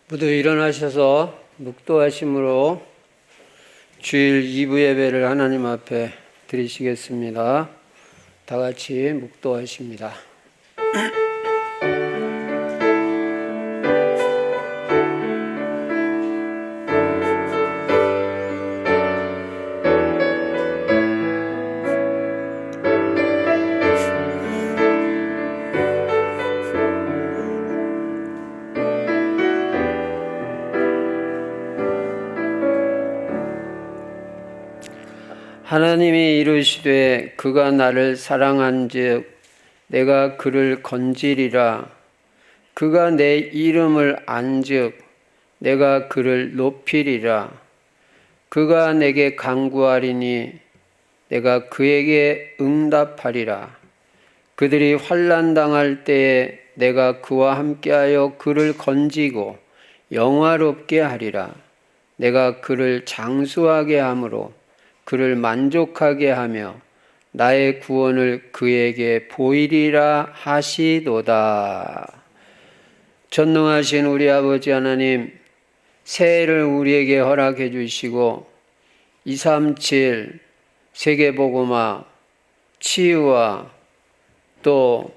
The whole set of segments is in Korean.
모두 일어나셔서 묵도하심으로 주일 2부 예배를 하나님 앞에 드리시겠습니다. 다 같이 묵도하십니다. 하나님이 이르시되 그가 나를 사랑한즉 내가 그를 건지리라. 그가 내 이름을 안즉 내가 그를 높이리라. 그가 내게 간구하리니 내가 그에게 응답하리라. 그들이 환난 당할 때에 내가 그와 함께하여 그를 건지고 영화롭게 하리라. 내가 그를 장수하게 함으로 그를 만족하게 하며 나의 구원을 그에게 보이리라 하시도다. 전능하신 우리 아버지 하나님, 새해를 우리에게 허락해 주시고 237 세계복음화 치유와 또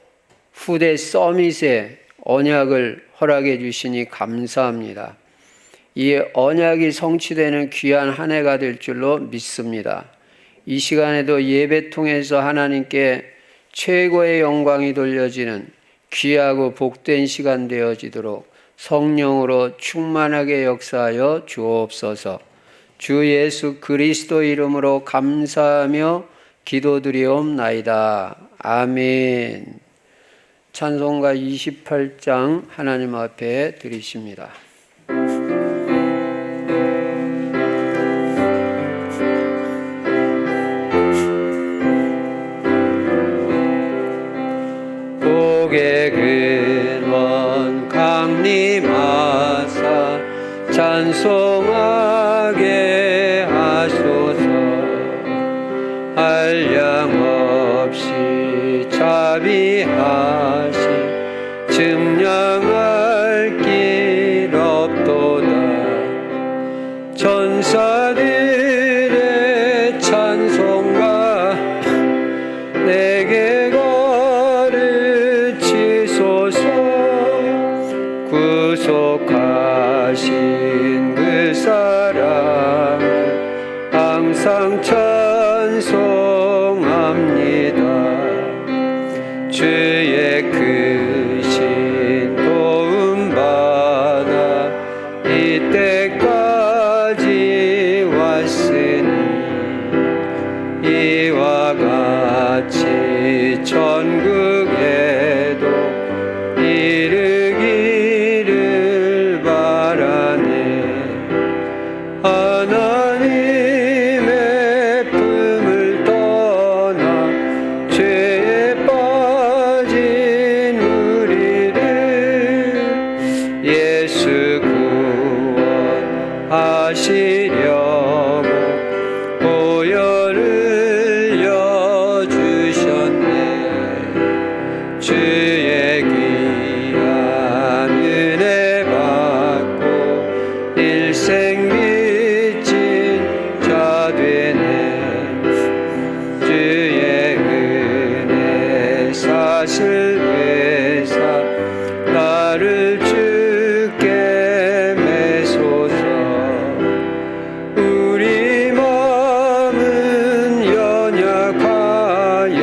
후대 서밋의 언약을 허락해 주시니 감사합니다. 이 언약이 성취되는 귀한 한 해가 될 줄로 믿습니다. 이 시간에도 예배 통해서 하나님께 최고의 영광이 돌려지는 귀하고 복된 시간 되어지도록 성령으로 충만하게 역사하여 주옵소서. 주 예수 그리스도 이름으로 감사하며 기도드리옵나이다. 아멘. 찬송가 28장 하나님 앞에 드리십니다. 복의 근원 강림하사 찬송하게 하소서. 한량없이 자비하시 증량할 길 없도다. 천사들의 찬송가 내게 구속하신 그 사랑을 항상 찬송합니다. 주의 크신 도움받아 이때까지 왔으니 이와 같이 천국에도 이르기를 바라네. 하나님의 품을 떠나 죄에 빠진 우리를 예수 구원하시려고 보혈을 여주셨네. 주의 귀한 은혜 받고 일생 빚진 자 되네. 주의 은혜 사실 되사 나를 주께 매소서. 우리 마음은 연약하여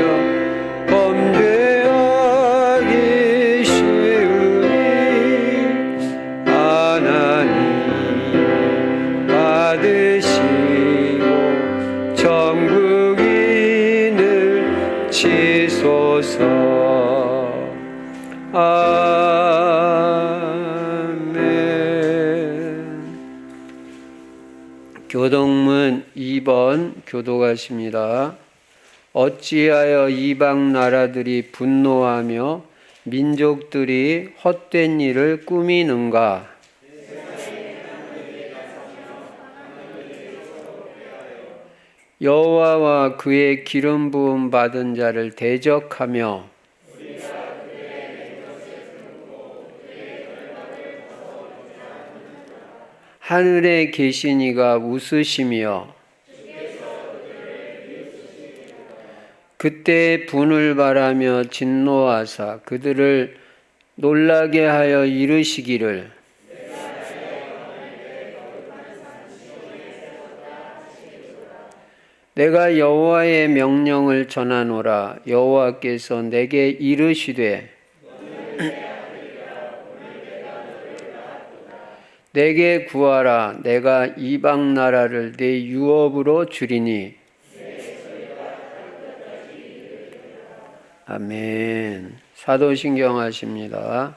범죄하기 쉬우니 하나님 받으시고 천국인을 치소서. 아멘. 교동문 2번 교도가십니다. 어찌하여 이방 나라들이 분노하며 민족들이 헛된 일을 꾸미는가? 여호와와 그의 기름 부음 받은 자를 대적하며 하늘에 계신 이가 웃으시며 그때 분을 바라며 진노하사 그들을 놀라게 하여 이르시기를 내가 여호와의 명령을 전하노라. 여호와께서 내게 이르시되 내게 구하라. 내가 이방 나라를 내 유업으로 주리니. 아멘. 사도신경 하십니다.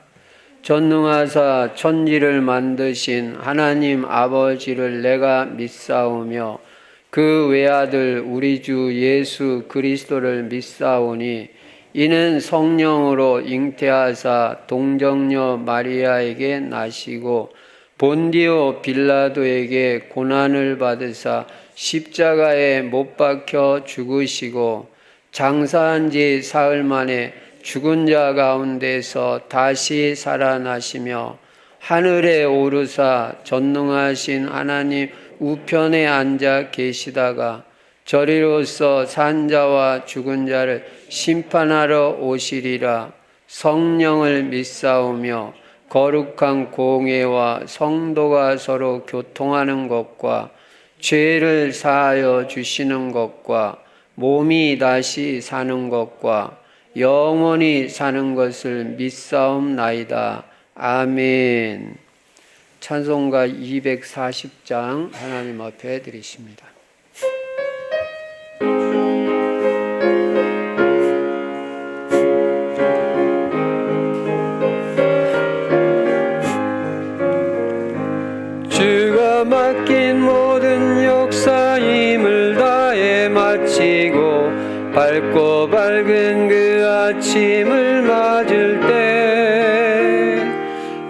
전능하사 천지를 만드신 하나님 아버지를 내가 믿사오며 그 외아들 우리 주 예수 그리스도를 믿사오니 이는 성령으로 잉태하사 동정녀 마리아에게 나시고 본디오 빌라도에게 고난을 받으사 십자가에 못 박혀 죽으시고 장사한 지 사흘 만에 죽은 자 가운데서 다시 살아나시며 하늘에 오르사 전능하신 하나님 우편에 앉아 계시다가 저리로서 산 자와 죽은 자를 심판하러 오시리라. 성령을 믿사오며 거룩한 공회와 성도가 서로 교통하는 것과 죄를 사하여 주시는 것과 몸이 다시 사는 것과 영원히 사는 것을 믿사옵나이다. 아멘. 찬송가 240장 하나님 앞에 드리십니다. 주가 맡긴 모든 역사 힘을 다해 마치고 밝고 밝은 그 아침을 맞을 때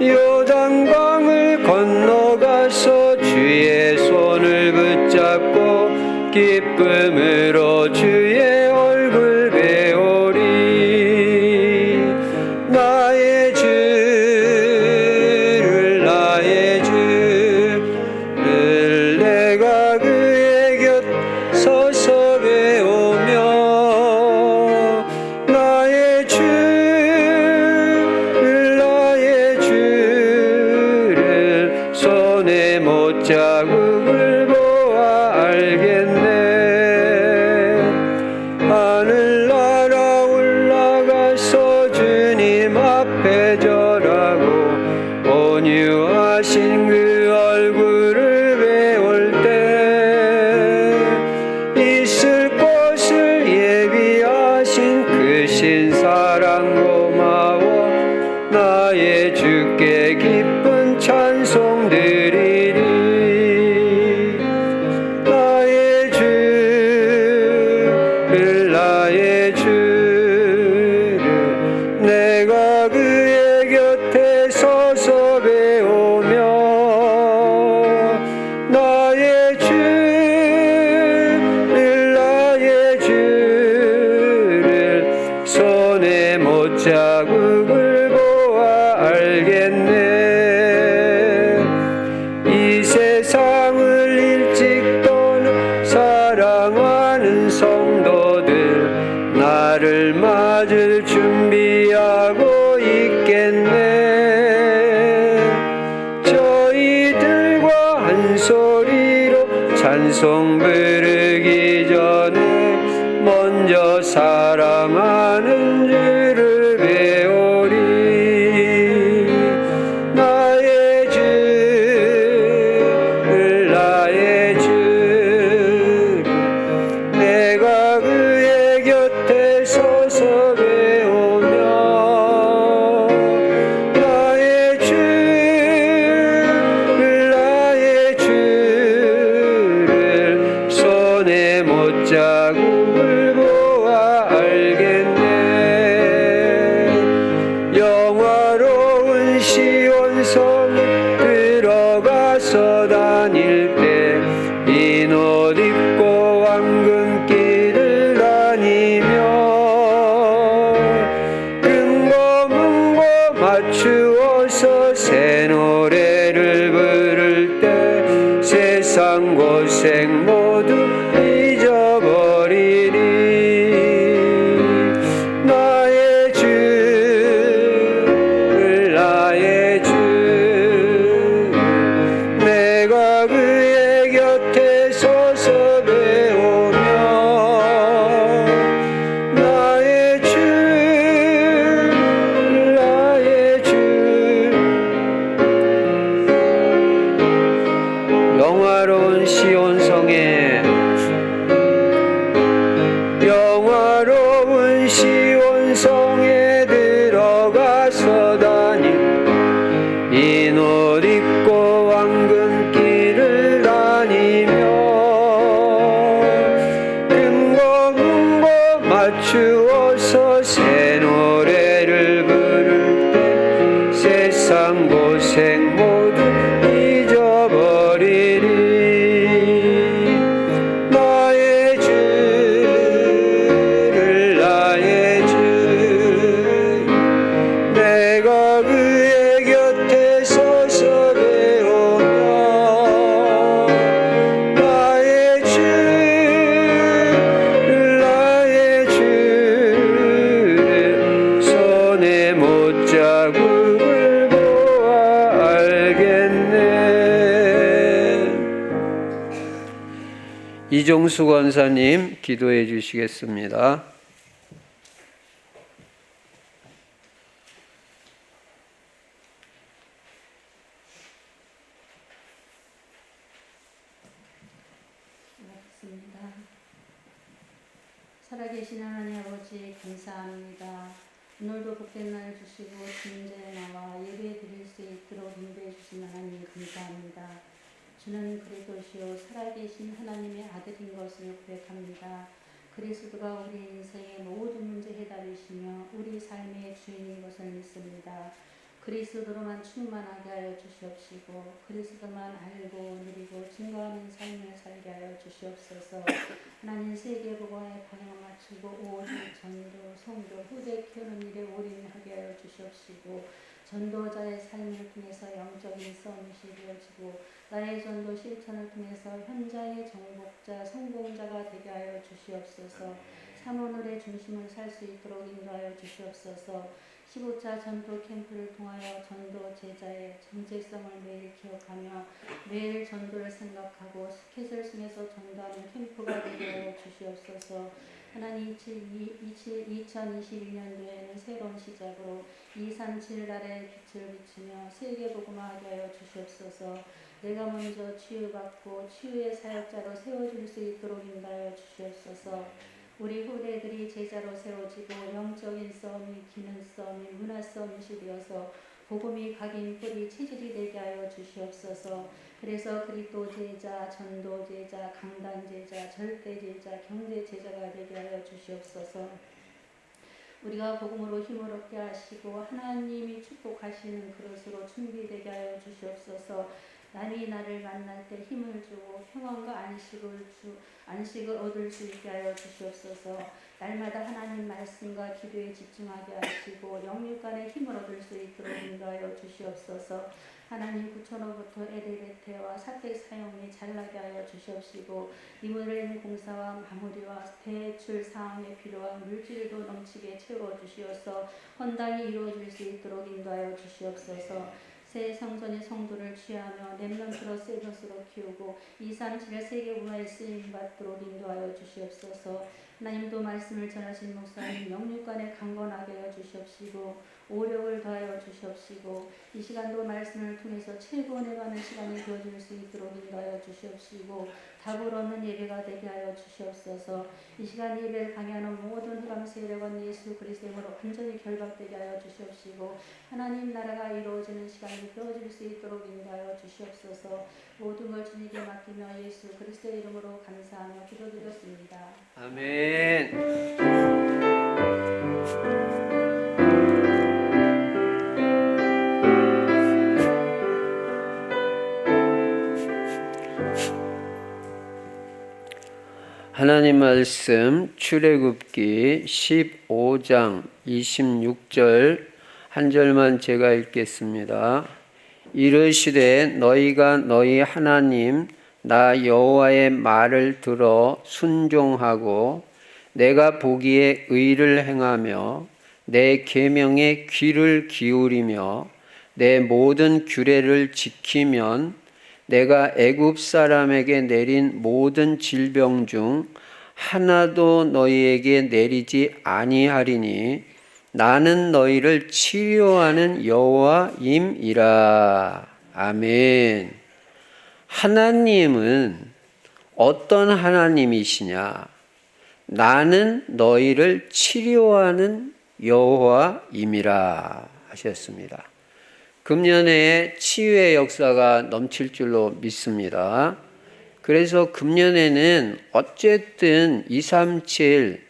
요단강을 건너가서 주의 손을 붙잡고 기쁨으로 주의 얼굴 배우리. 나의 주를 나의 주를 내가 그의 곁 서서 배우며 나의 주를 나의 주를 손에 못자국을 보아 알겠네. 하늘 날아 올라가서 주님 앞에 절하고 온유하신 그 얼굴을 배울 때 있을 곳을 예비하신 그 신사랑 고마워 나의 주께 기쁜 찬송 드리리. 나의 주를 나의 주를 내가 그의 곁에 서서 배우며 나의 주를 나의 주를 손에 못자국을 보아 알겠네. 이 세상을 일찍 떠나 사랑하는 성도들 나를 맞을 준비하고 있겠네. 저희들과 한 소리로 찬송 부르기 전에 먼저 사랑하는 주를 배우리. 나의 주를 나의 주를 내가 그의 곁에 서서 배우며 나의 주를 나의 주를 손에 못자국을 보아 알겠네. 영화로운 시온성에 들어가서 다닐 때 흰 옷 입고 황금길을 다니며 금고 문고 맞추어서 새 노래를 부를 때 고생 모두 잊어버리리. 나의 주, 나의 주, 내가 그의 곁에 서서 배우며 나의 주, 나의 주. 영화로운 시온성에, 영화로운 시온성에 들어가서다니 흰 옷 입고 황금길을 다니며 금고 문고 맞추어서 새 노래를 부를 때 세상 고생 모두 잊어버리리. 나의 주를, 나의 주, 내가 그의 곁에 서서 배우며 나의 주, 나의 주를 손에 못자국을 보아 알겠네. 이종수 권사님 기도해 주시겠습니다. 고맙습니다. 살아계신 하나님 아버지 감사합니다. 오늘도 복된 날 주시고 주님자에 나와 예배 드릴 수 있도록 인도해 주신 하나님 감사합니다. 주는 그리스도시요 살아계신 하나님의 아들인 것을 고백합니다. 그리스도가 우리 인생의 모든 문제 해답이시며 우리 삶의 주인인 것을 믿습니다. 그리스도로만 충만하게 하여 주시옵시고 그리스도만 알고 누리고 증거하는 삶을 살게 하여 주시옵소서. 하나님 세계복음에 방향을 맞추고 오직 전도, 성도, 후대 키우는 일에 올인하게 하여 주시옵시고 전도자의 삶을 통해서 영적인 싸움이 되어지고 나의 전도 실천을 통해서 현장의 정복자, 성공자가 되게 하여 주시옵소서. 삼오늘의 중심을 살 수 있도록 인도하여 주시옵소서. 15차 전도 캠프를 통하여 전도 제자의 정체성을 매일 기억하며 매일 전도를 생각하고 스케줄 중에서 전도하는 캠프가 되게 하여 주시옵소서. 하나님 2021년도에는 새로운 시작으로 237날의 빛을 비추며 세계복음화하게 하여 주시옵소서. 내가 먼저 치유받고 치유의 사역자로 세워줄 수 있도록 인도하여 주시옵소서. 우리 후대들이 제자로 세워지고 영적인 싸움이, 기능 싸움이, 문화 싸움이 되어서 복음이 각인 뿌리 체질이 되게 하여 주시옵소서. 그래서 그리스도 제자, 전도 제자, 강단 제자, 절대 제자, 경제 제자가 되게 하여 주시옵소서. 우리가 복음으로 힘을 얻게 하시고 하나님이 축복하시는 그릇으로 준비되게 하여 주시옵소서. 남이 나를 만날 때 힘을 주고 평안과 안식을 얻을 수 있게 하여 주시옵소서. 날마다 하나님 말씀과 기도에 집중하게 하시고 영육간의 힘을 얻을 수 있도록 인도하여 주시옵소서. 하나님 구천으로부터 에르베테와 사택 사용이 잘나게 하여 주시옵시고 이물의 공사와 마무리와 대출 사항에 필요한 물질도 넘치게 채워주시어서 헌당이 이루어질 수 있도록 인도하여 주시옵소서. 새 성전의 성도를 취하며 렘넌트로 새 것으로 키우고 237의 세계 문화에 쓰임받도록 인도하여 주시옵소서. 하나님도 말씀을 전하신 목사님 영육간에 강건하게 하여 주시옵시고 오력을 더하여 주시옵시고 이 시간도 말씀을 통해서 최고 내가는 시간이 되어질 수 있도록 인도하여 주시옵시고 답을 얻는 예배가 되게 하여 주시옵소서. 이 시간 예배를 강의하는 모든 흑암 세력은 예수 그리스도의 이름으로 완전히 결박되게 하여 주시옵시고 하나님 나라가 이루어지는 시간이 되어질 수 있도록 인도하여 주시옵소서. 모든 걸 주님께 맡기며 예수 그리스도의 이름으로 감사하며 기도드렸습니다. 아멘. 하나님 말씀 출애굽기 15장 26절 한 절만 제가 읽겠습니다. 이르시되 너희가 너희 하나님 나 여호와의 말을 들어 순종하고 내가 보기에 의를 행하며 내 계명에 귀를 기울이며 내 모든 규례를 지키면 내가 애굽 사람에게 내린 모든 질병 중 하나도 너희에게 내리지 아니하리니 나는 너희를 치료하는 여호와임이라. 아멘. 하나님은 어떤 하나님이시냐? 나는 너희를 치료하는 여호와임이라 하셨습니다. 금년에 치유의 역사가 넘칠 줄로 믿습니다. 그래서 금년에는 어쨌든 237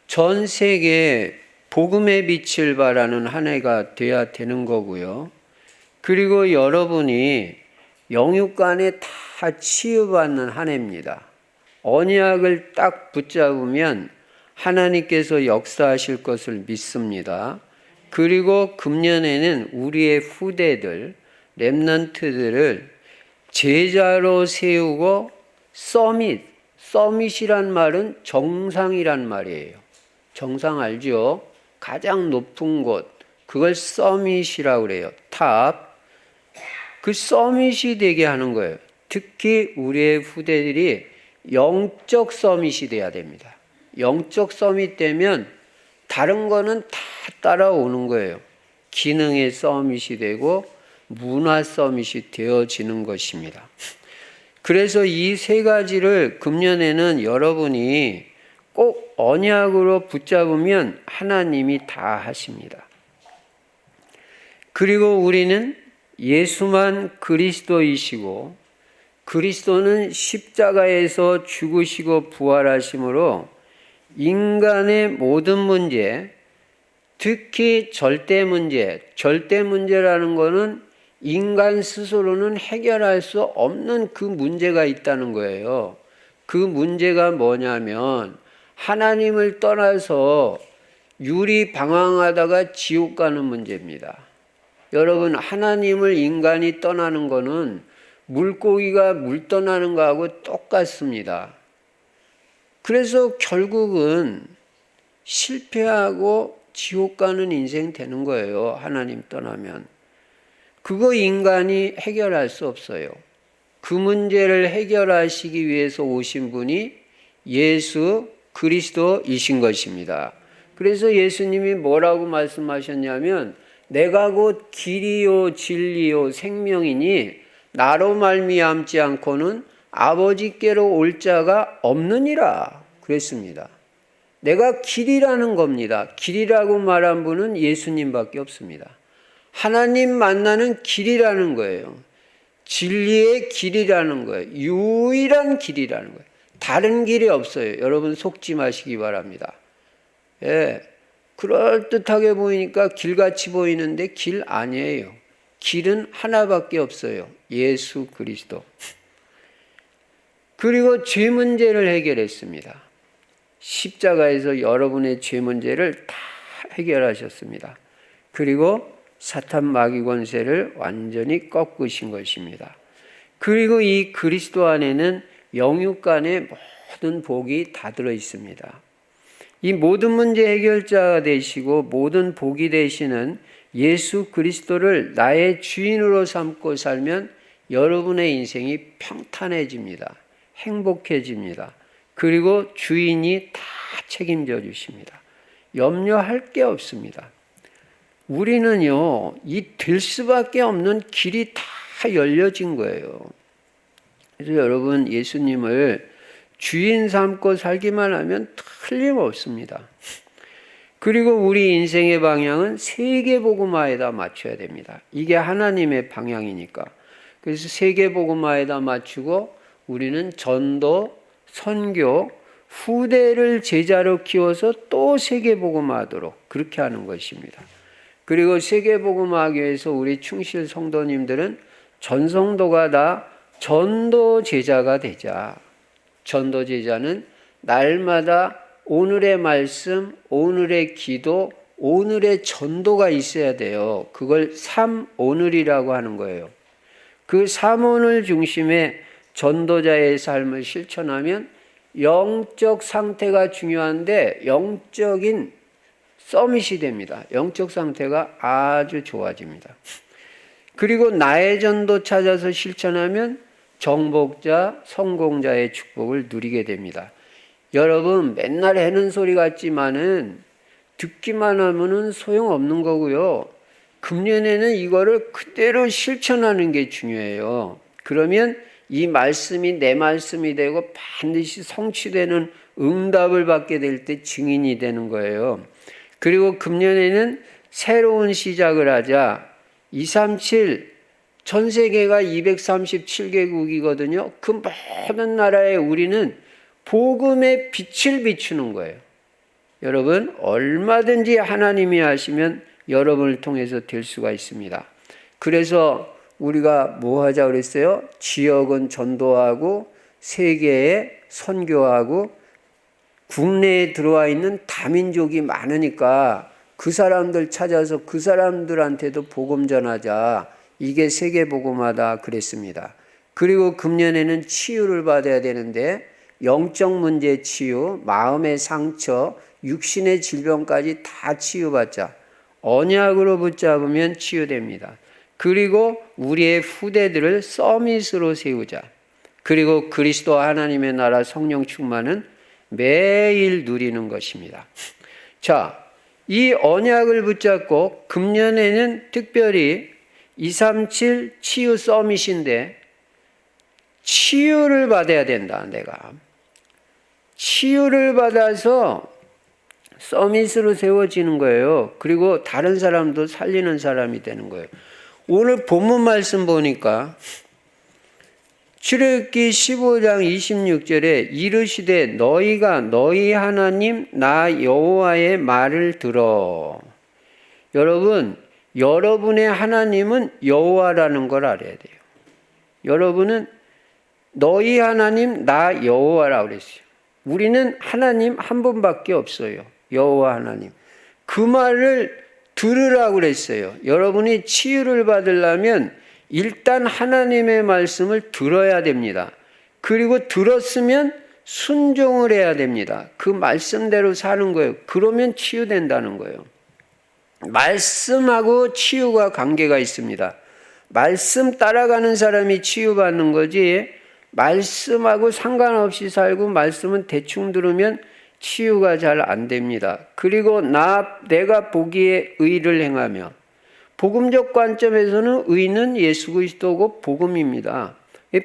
전 세계 복음의 빛을 발하는 한 해가 돼야 되는 거고요. 그리고 여러분이 영육간에 다 치유받는 한 해입니다. 언약을 딱 붙잡으면 하나님께서 역사하실 것을 믿습니다. 그리고 금년에는 우리의 후대들, 렘넌트들을 제자로 세우고 서밋이란 말은 정상이란 말이에요. 정상 알죠? 가장 높은 곳, 그걸 서밋이라고 그래요. 탑. 그 서밋이 되게 하는 거예요. 특히 우리의 후대들이 영적 서밋이 돼야 됩니다. 영적 서밋 되면 다른 거는 다 따라오는 거예요. 기능의 서밋이 되고 문화 서밋이 되어지는 것입니다. 그래서 이 세 가지를 금년에는 여러분이 꼭 언약으로 붙잡으면 하나님이 다 하십니다. 그리고 우리는 예수만 그리스도이시고 그리스도는 십자가에서 죽으시고 부활하심으로 인간의 모든 문제, 특히 절대 문제라는 것은 인간 스스로는 해결할 수 없는 그 문제가 있다는 거예요. 그 문제가 뭐냐면 하나님을 떠나서 유리방황하다가 지옥 가는 문제입니다. 여러분, 하나님을 인간이 떠나는 거는 물고기가 물 떠나는 거하고 똑같습니다. 그래서 결국은 실패하고 지옥 가는 인생 되는 거예요. 하나님 떠나면. 그거 인간이 해결할 수 없어요. 그 문제를 해결하시기 위해서 오신 분이 예수 그리스도이신 것입니다. 그래서 예수님이 뭐라고 말씀하셨냐면 내가 곧 길이요 진리요 생명이니 나로 말미암지 않고는 아버지께로 올 자가 없느니라 그랬습니다. 내가 길이라는 겁니다. 길이라고 말한 분은 예수님밖에 없습니다. 하나님 만나는 길이라는 거예요. 진리의 길이라는 거예요. 유일한 길이라는 거예요. 다른 길이 없어요. 여러분 속지 마시기 바랍니다. 예, 그럴듯하게 보이니까 길같이 보이는데 길 아니에요. 길은 하나밖에 없어요. 예수 그리스도. 그리고 죄 문제를 해결했습니다. 십자가에서 여러분의 죄 문제를 다 해결하셨습니다. 그리고 사탄 마귀 권세를 완전히 꺾으신 것입니다. 그리고 이 그리스도 안에는 영육간의 모든 복이 다 들어 있습니다. 이 모든 문제 해결자가 되시고 모든 복이 되시는 예수 그리스도를 나의 주인으로 삼고 살면 여러분의 인생이 평탄해집니다. 행복해집니다. 그리고 주인이 다 책임져 주십니다. 염려할 게 없습니다. 우리는요, 이 될 수밖에 없는 길이 다 열려진 거예요. 그래서 여러분 예수님을 주인 삼고 살기만 하면 틀림없습니다. 그리고 우리 인생의 방향은 세계복음화에다 맞춰야 됩니다. 이게 하나님의 방향이니까. 그래서 세계복음화에다 맞추고 우리는 전도, 선교, 후대를 제자로 키워서 또 세계복음화하도록 그렇게 하는 것입니다. 그리고 세계복음화하기 위해서 우리 충실 성도님들은 전성도가 다 전도 제자가 되자. 전도 제자는 날마다 오늘의 말씀, 오늘의 기도, 오늘의 전도가 있어야 돼요. 그걸 3오늘이라고 하는 거예요. 그 3오늘 중심에 전도자의 삶을 실천하면 영적 상태가 중요한데 영적인 서밋이 됩니다. 영적 상태가 아주 좋아집니다. 그리고 나의 전도 찾아서 실천하면 정복자, 성공자의 축복을 누리게 됩니다. 여러분, 맨날 해는 소리 같지만은 듣기만 하면은 소용없는 거고요. 금년에는 이거를 그대로 실천하는 게 중요해요. 그러면 이 말씀이 내 말씀이 되고 반드시 성취되는 응답을 받게 될 때 증인이 되는 거예요. 그리고 금년에는 새로운 시작을 하자. 237, 전 세계가 237개국이거든요. 그 모든 나라에 우리는 복음의 빛을 비추는 거예요. 여러분, 얼마든지 하나님이 하시면 여러분을 통해서 될 수가 있습니다. 그래서 우리가 뭐 하자 그랬어요? 지역은 전도하고 세계에 선교하고 국내에 들어와 있는 다민족이 많으니까 그 사람들 찾아서 그 사람들한테도 복음 전하자. 이게 세계복음화다 그랬습니다. 그리고 금년에는 치유를 받아야 되는데 영적 문제 치유, 마음의 상처, 육신의 질병까지 다 치유받자. 언약으로 붙잡으면 치유됩니다. 그리고 우리의 후대들을 서밋으로 세우자. 그리고 그리스도 하나님의 나라 성령 충만은 매일 누리는 것입니다. 자, 이 언약을 붙잡고 금년에는 특별히 237 치유 서밋인데 치유를 받아야 된다. 내가 치유를 받아서 서밋으로 세워지는 거예요. 그리고 다른 사람도 살리는 사람이 되는 거예요. 오늘 본문 말씀 보니까 출애굽기 15장 26절에 이르시되 너희가 너희 하나님 나 여호와의 말을 들어. 여러분, 여러분의 하나님은 여호와라는 걸 알아야 돼요. 여러분은 너희 하나님 나 여호와라고 그랬어요. 우리는 하나님 한 분밖에 없어요. 여호와 하나님. 그 말을 들으라고 그랬어요. 여러분이 치유를 받으려면 일단 하나님의 말씀을 들어야 됩니다. 그리고 들었으면 순종을 해야 됩니다. 그 말씀대로 사는 거예요. 그러면 치유된다는 거예요. 말씀하고 치유가 관계가 있습니다. 말씀 따라가는 사람이 치유받는 거지 말씀하고 상관없이 살고 말씀은 대충 들으면 치유가 잘 안 됩니다. 그리고 내가 보기에 의를 행하며 복음적 관점에서는 의는 예수 그리스도고 복음입니다.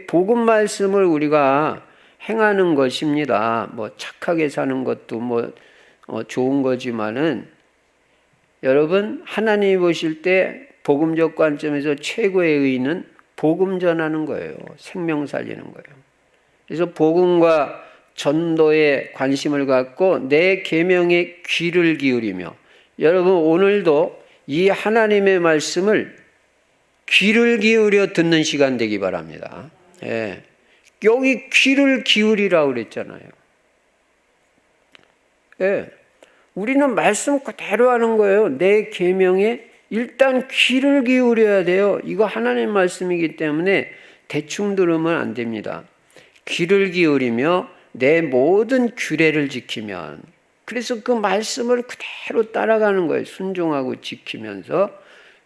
복음 말씀을 우리가 행하는 것입니다. 뭐 착하게 사는 것도 좋은 거지만은 여러분 하나님이 보실 때 복음적 관점에서 최고의 의는 복음 전하는 거예요. 생명 살리는 거예요. 그래서 복음과 전도에 관심을 갖고 내 계명에 귀를 기울이며 여러분 오늘도 이 하나님의 말씀을 귀를 기울여 듣는 시간 되기 바랍니다. 예. 여기 귀를 기울이라고 그랬잖아요. 예. 우리는 말씀 그대로 하는 거예요. 내 계명에 일단 귀를 기울여야 돼요. 이거 하나님 말씀이기 때문에 대충 들으면 안 됩니다. 귀를 기울이며 내 모든 규례를 지키면 그래서 그 말씀을 그대로 따라가는 거예요. 순종하고 지키면서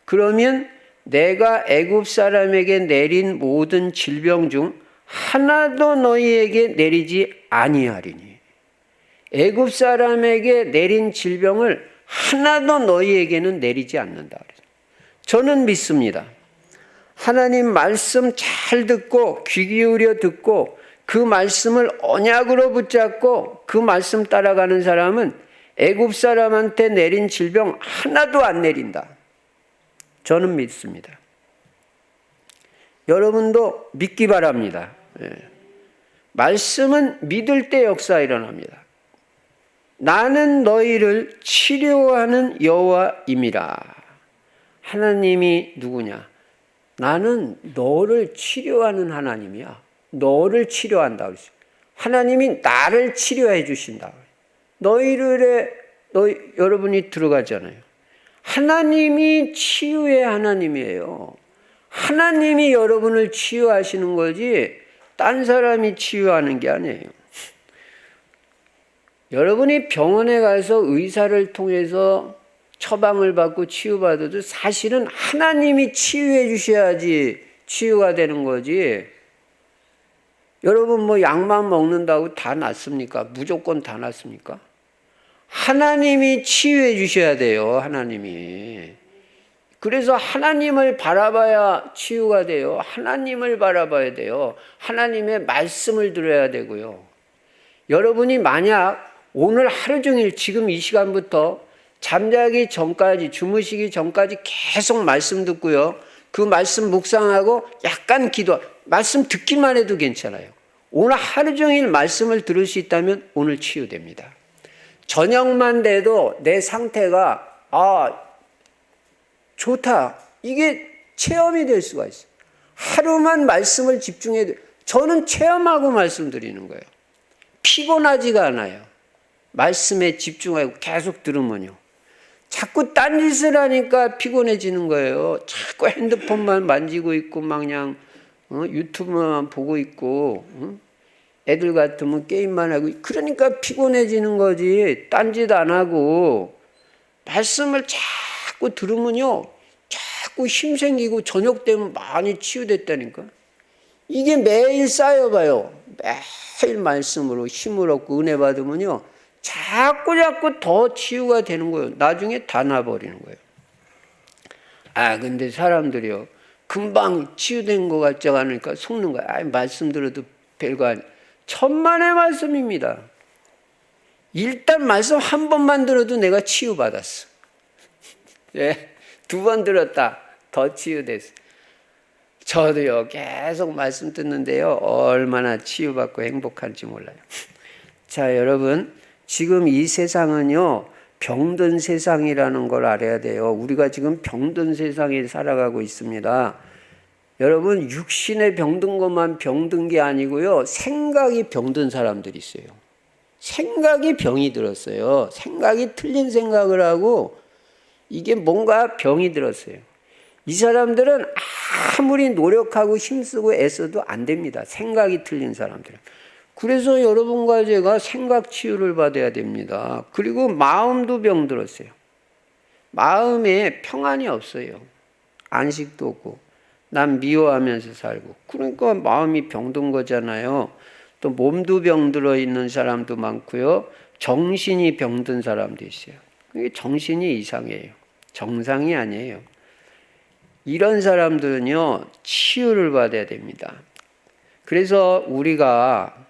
그러면 내가 애굽 사람에게 내린 모든 질병 중 하나도 너희에게 내리지 아니하리니 애굽 사람에게 내린 질병을 하나도 너희에게는 내리지 않는다. 저는 믿습니다. 하나님 말씀 잘 듣고 귀 기울여 듣고 그 말씀을 언약으로 붙잡고 그 말씀 따라가는 사람은 애굽 사람한테 내린 질병 하나도 안 내린다. 저는 믿습니다. 여러분도 믿기 바랍니다. 예. 말씀은 믿을 때 역사 일어납니다. 나는 너희를 치료하는 여호와임이라. 하나님이 누구냐? 나는 너를 치료하는 하나님이야. 너를 치료한다 그랬어요. 하나님이 나를 치료해 주신다. 여러분이 들어가잖아요. 하나님이 치유의 하나님이에요. 하나님이 여러분을 치유하시는 거지 딴 사람이 치유하는 게 아니에요. 여러분이 병원에 가서 의사를 통해서 처방을 받고 치유받아도 사실은 하나님이 치유해 주셔야지 치유가 되는 거지. 여러분 뭐 약만 먹는다고 다 낫습니까? 무조건 다 낫습니까? 하나님이 치유해 주셔야 돼요. 하나님이. 그래서 하나님을 바라봐야 치유가 돼요. 하나님을 바라봐야 돼요. 하나님의 말씀을 들어야 되고요. 여러분이 만약 오늘 하루 종일 지금 이 시간부터 잠자기 전까지, 주무시기 전까지 계속 말씀 듣고요. 그 말씀 묵상하고 약간 기도, 말씀 듣기만 해도 괜찮아요. 오늘 하루 종일 말씀을 들을 수 있다면 오늘 치유됩니다. 저녁만 돼도 내 상태가 좋다. 이게 체험이 될 수가 있어요. 하루만 말씀을 집중해도 저는 체험하고 말씀드리는 거예요. 피곤하지가 않아요. 말씀에 집중하고 계속 들으면요. 자꾸 딴짓을 하니까 피곤해지는 거예요. 자꾸 핸드폰만 만지고 있고 막 그냥 유튜브만 보고 있고 애들 같으면 게임만 하고 그러니까 피곤해지는 거지. 딴짓 안 하고 말씀을 자꾸 들으면요. 자꾸 힘 생기고 저녁 되면 많이 치유됐다니까. 이게 매일 쌓여봐요. 매일 말씀으로 힘을 얻고 은혜 받으면요. 자꾸 더 치유가 되는 거예요. 나중에 다 나버리는 거예요. 근데 사람들이요. 금방 치유된 것 같지 않으니까 속는 거야. 말씀 들어도 별거 아니에요. 천만의 말씀입니다. 일단 말씀 한 번만 들어도 내가 치유받았어. 네, 2번 들었다. 더 치유됐어. 저도요. 계속 말씀 듣는데요. 얼마나 치유받고 행복한지 몰라요. 자, 여러분. 지금 이 세상은요. 병든 세상이라는 걸 알아야 돼요. 우리가 지금 병든 세상에 살아가고 있습니다. 여러분 육신에 병든 것만 병든 게 아니고요. 생각이 병든 사람들이 있어요. 생각이 병이 들었어요. 생각이 틀린 생각을 하고 이게 뭔가 병이 들었어요. 이 사람들은 아무리 노력하고 힘쓰고 애써도 안 됩니다. 생각이 틀린 사람들은. 그래서 여러분과 제가 생각 치유를 받아야 됩니다. 그리고 마음도 병들었어요. 마음에 평안이 없어요. 안식도 없고 난 미워하면서 살고 그러니까 마음이 병든 거잖아요. 또 몸도 병들어 있는 사람도 많고요. 정신이 병든 사람도 있어요. 이게 정신이 이상해요. 정상이 아니에요. 이런 사람들은요. 치유를 받아야 됩니다. 그래서 우리가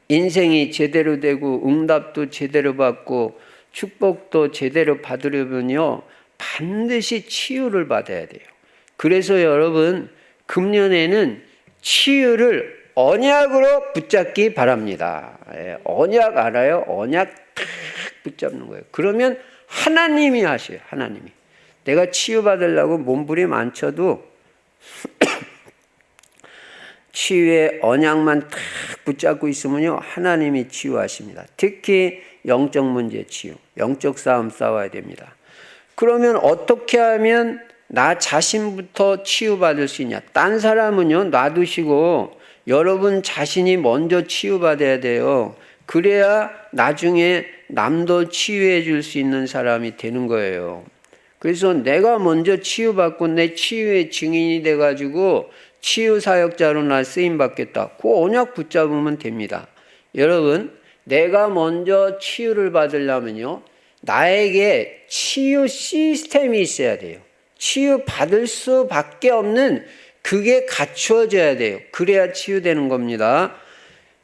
인생이 제대로 되고 응답도 제대로 받고 축복도 제대로 받으려면요. 반드시 치유를 받아야 돼요. 그래서 여러분 금년에는 치유를 언약으로 붙잡기 바랍니다. 언약 알아요? 언약 탁 붙잡는 거예요. 그러면 하나님이 하셔요. 하나님이. 내가 치유받으려고 몸부림 안 쳐도 치유의 언약만 탁 붙잡고 있으면요. 하나님이 치유하십니다. 특히 영적 문제 치유, 영적 싸움 싸워야 됩니다. 그러면 어떻게 하면 나 자신부터 치유받을 수 있냐? 딴 사람은요. 놔두시고 여러분 자신이 먼저 치유받아야 돼요. 그래야 나중에 남도 치유해 줄 수 있는 사람이 되는 거예요. 그래서 내가 먼저 치유받고 내 치유의 증인이 돼가지고 치유사역자로 나 쓰임받겠다. 그 언약 붙잡으면 됩니다. 여러분 내가 먼저 치유를 받으려면요. 나에게 치유 시스템이 있어야 돼요. 치유받을 수밖에 없는 그게 갖추어져야 돼요. 그래야 치유되는 겁니다.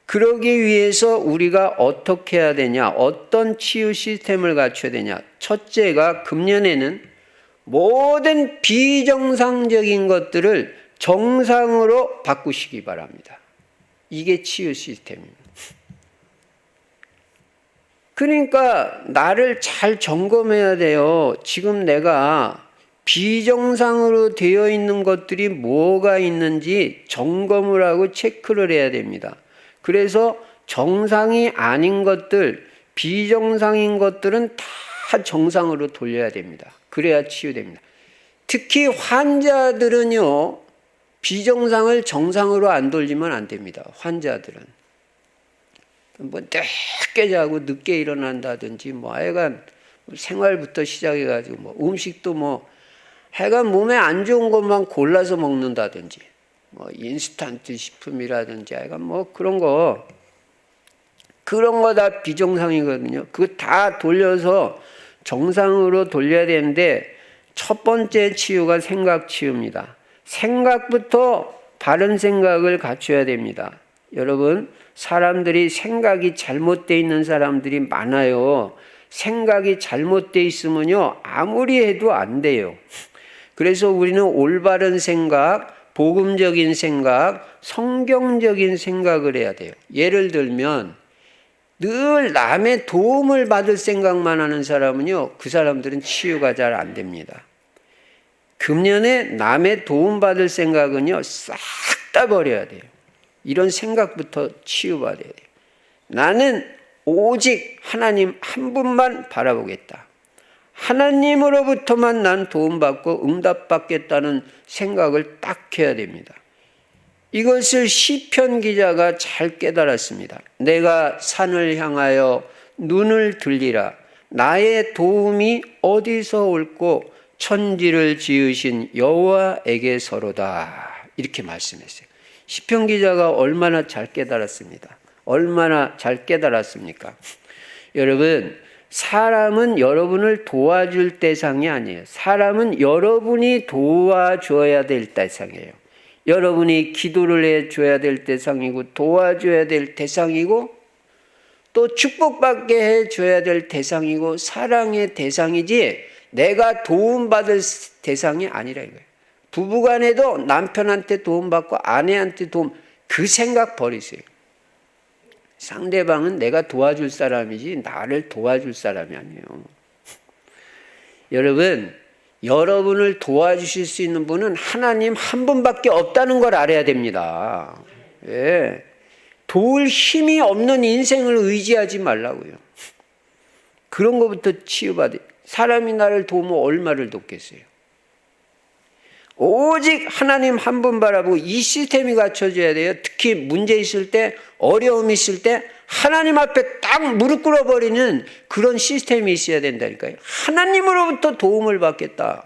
그러기 위해서 우리가 어떻게 해야 되냐? 어떤 치유 시스템을 갖춰야 되냐? 첫째가 금년에는 모든 비정상적인 것들을 정상으로 바꾸시기 바랍니다. 이게 치유 시스템입니다. 그러니까 나를 잘 점검해야 돼요. 지금 내가 비정상으로 되어 있는 것들이 뭐가 있는지 점검을 하고 체크를 해야 됩니다. 그래서 정상이 아닌 것들, 비정상인 것들은 다 정상으로 돌려야 됩니다. 그래야 치유됩니다. 특히 환자들은요, 비정상을 정상으로 안 돌리면 안 됩니다. 환자들은. 뭐 늦게 자고 늦게 일어난다든지 뭐 하여간 생활부터 시작해가지고 뭐 음식도 뭐 하여간 몸에 안 좋은 것만 골라서 먹는다든지 뭐 인스턴트 식품이라든지 하여간 뭐 그런 거 다 비정상이거든요. 그거 다 돌려서 정상으로 돌려야 되는데 첫 번째 치유가 생각 치유입니다. 생각부터 바른 생각을 갖춰야 됩니다. 여러분, 사람들이 생각이 잘못되어 있는 사람들이 많아요. 생각이 잘못되어 있으면요, 아무리 해도 안 돼요. 그래서 우리는 올바른 생각, 복음적인 생각, 성경적인 생각을 해야 돼요. 예를 들면 늘 남의 도움을 받을 생각만 하는 사람은요, 그 사람들은 치유가 잘 안 됩니다. 금년에 남의 도움받을 생각은요, 싹 다 버려야 돼요. 이런 생각부터 치유받아야 돼요. 나는 오직 하나님 한 분만 바라보겠다. 하나님으로부터만 난 도움받고 응답받겠다는 생각을 딱 해야 됩니다. 이것을 시편 기자가 잘 깨달았습니다. 내가 산을 향하여 눈을 들리라. 나의 도움이 어디서 올고 천지를 지으신 여호와에게서로다. 이렇게 말씀했어요. 시편 기자가 얼마나 잘 깨달았습니다. 얼마나 잘 깨달았습니까? 여러분, 사람은 여러분을 도와줄 대상이 아니에요. 사람은 여러분이 도와줘야 될 대상이에요. 여러분이 기도를 해줘야 될 대상이고 도와줘야 될 대상이고 또 축복받게 해줘야 될 대상이고 사랑의 대상이지 내가 도움받을 대상이 아니라 이거예요. 부부간에도 남편한테 도움받고 아내한테 그 생각 버리세요. 상대방은 내가 도와줄 사람이지 나를 도와줄 사람이 아니에요. 여러분, 여러분을 도와주실 수 있는 분은 하나님 한 분밖에 없다는 걸 알아야 됩니다. 예. 도울 힘이 없는 인생을 의지하지 말라고요. 그런 것부터 치유받아요. 사람이 나를 도우면 얼마를 돕겠어요. 오직 하나님 한 분 바라보고 이 시스템이 갖춰져야 돼요. 특히 문제 있을 때, 어려움이 있을 때 하나님 앞에 딱 무릎 꿇어버리는 그런 시스템이 있어야 된다니까요. 하나님으로부터 도움을 받겠다.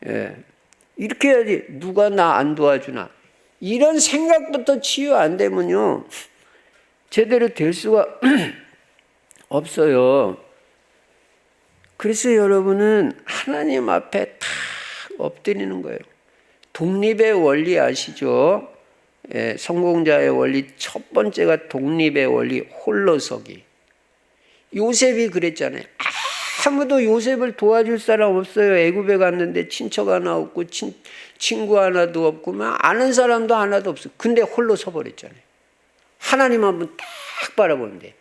예. 이렇게 해야지. 누가 나 안 도와주나. 이런 생각부터 치유 안 되면요, 제대로 될 수가 없어요. 그래서 여러분은 하나님 앞에 탁 엎드리는 거예요. 독립의 원리 아시죠? 예, 성공자의 원리 첫 번째가 독립의 원리, 홀로서기. 요셉이 그랬잖아요. 아무도 요셉을 도와줄 사람 없어요. 애굽에 갔는데 친척 하나 없고 친구 하나도 없고 아는 사람도 하나도 없어. 근데 홀로 서버렸잖아요. 하나님 한 분 딱 바라보는데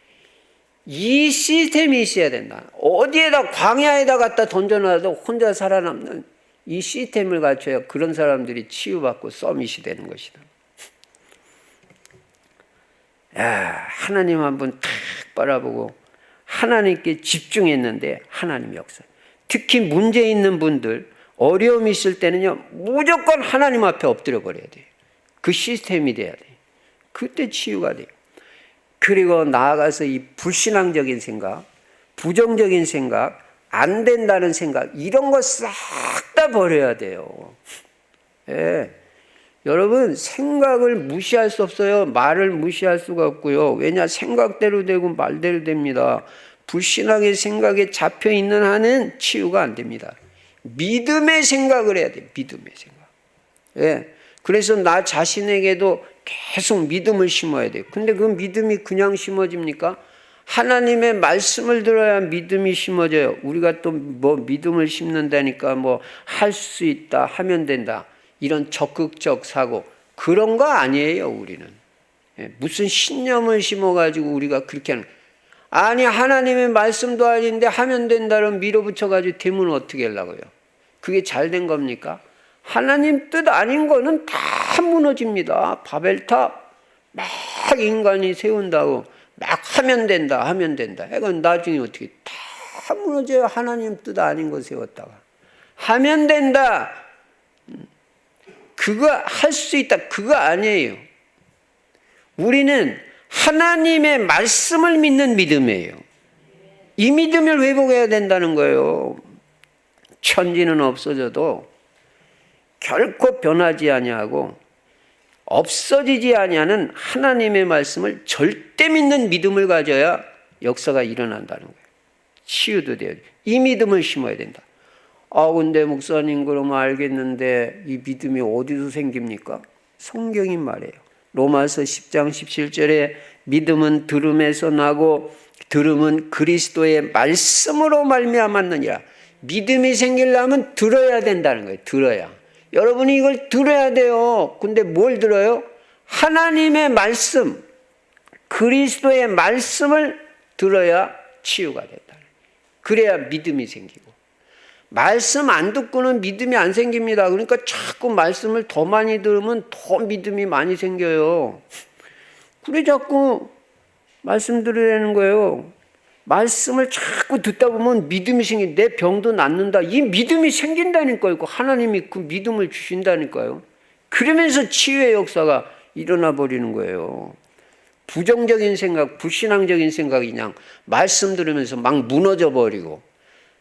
이 시스템이 있어야 된다. 어디에다 광야에다 갖다 던져놔도 혼자 살아남는 이 시스템을 갖춰야 그런 사람들이 치유받고 서밋이 되는 것이다. 야, 하나님 한 분 딱 바라보고 하나님께 집중했는데 하나님 역사. 특히 문제 있는 분들, 어려움이 있을 때는요, 무조건 하나님 앞에 엎드려 버려야 돼요. 그 시스템이 돼야 돼요. 그때 치유가 돼요. 그리고 나아가서 이 불신앙적인 생각, 부정적인 생각, 안 된다는 생각, 이런 거 싹 다 버려야 돼요. 예. 여러분, 생각을 무시할 수 없어요. 말을 무시할 수가 없고요. 왜냐, 생각대로 되고 말대로 됩니다. 불신앙의 생각에 잡혀 있는 한은 치유가 안 됩니다. 믿음의 생각을 해야 돼요. 믿음의 생각. 예. 그래서 나 자신에게도 계속 믿음을 심어야 돼요. 근데 그 믿음이 그냥 심어집니까? 하나님의 말씀을 들어야 믿음이 심어져요. 우리가 또 뭐 믿음을 심는다니까 뭐 할 수 있다, 하면 된다. 이런 적극적 사고, 그런 거 아니에요, 우리는. 무슨 신념을 심어가지고 우리가 그렇게 하는. 아니, 하나님의 말씀도 아닌데 하면 된다는 밀어붙여가지고 되면 어떻게 하려고요? 그게 잘 된 겁니까? 하나님 뜻 아닌 거는 다 무너집니다. 바벨탑 막 인간이 세운다고 막 하면 된다, 하면 된다. 이건 나중에 어떻게 다 무너져요. 하나님 뜻 아닌 거 세웠다가. 하면 된다. 그거 할 수 있다. 그거 아니에요. 우리는 하나님의 말씀을 믿는 믿음이에요. 이 믿음을 회복해야 된다는 거예요. 천지는 없어져도 결코 변하지 아니하고 없어지지 아니하는 하나님의 말씀을 절대 믿는 믿음을 가져야 역사가 일어난다는 거예요. 치유도 돼요. 이 믿음을 심어야 된다. 근데 목사님 그러면 알겠는데 이 믿음이 어디서 생깁니까? 성경이 말해요. 로마서 10장 17절에 믿음은 들음에서 나고 들음은 그리스도의 말씀으로 말미암았느니라. 믿음이 생기려면 들어야 된다는 거예요. 들어야. 여러분이 이걸 들어야 돼요. 근데 뭘 들어요? 하나님의 말씀, 그리스도의 말씀을 들어야 치유가 된다. 그래야 믿음이 생기고. 말씀 안 듣고는 믿음이 안 생깁니다. 그러니까 자꾸 말씀을 더 많이 들으면 더 믿음이 많이 생겨요. 그래 자꾸 말씀 들으라는 거예요. 말씀을 자꾸 듣다 보면 믿음이 생긴, 내 병도 낫는다. 이 믿음이 생긴다니까요. 하나님이 그 믿음을 주신다니까요. 그러면서 치유의 역사가 일어나 버리는 거예요. 부정적인 생각, 불신앙적인 생각이 그냥 말씀 들으면서 막 무너져 버리고,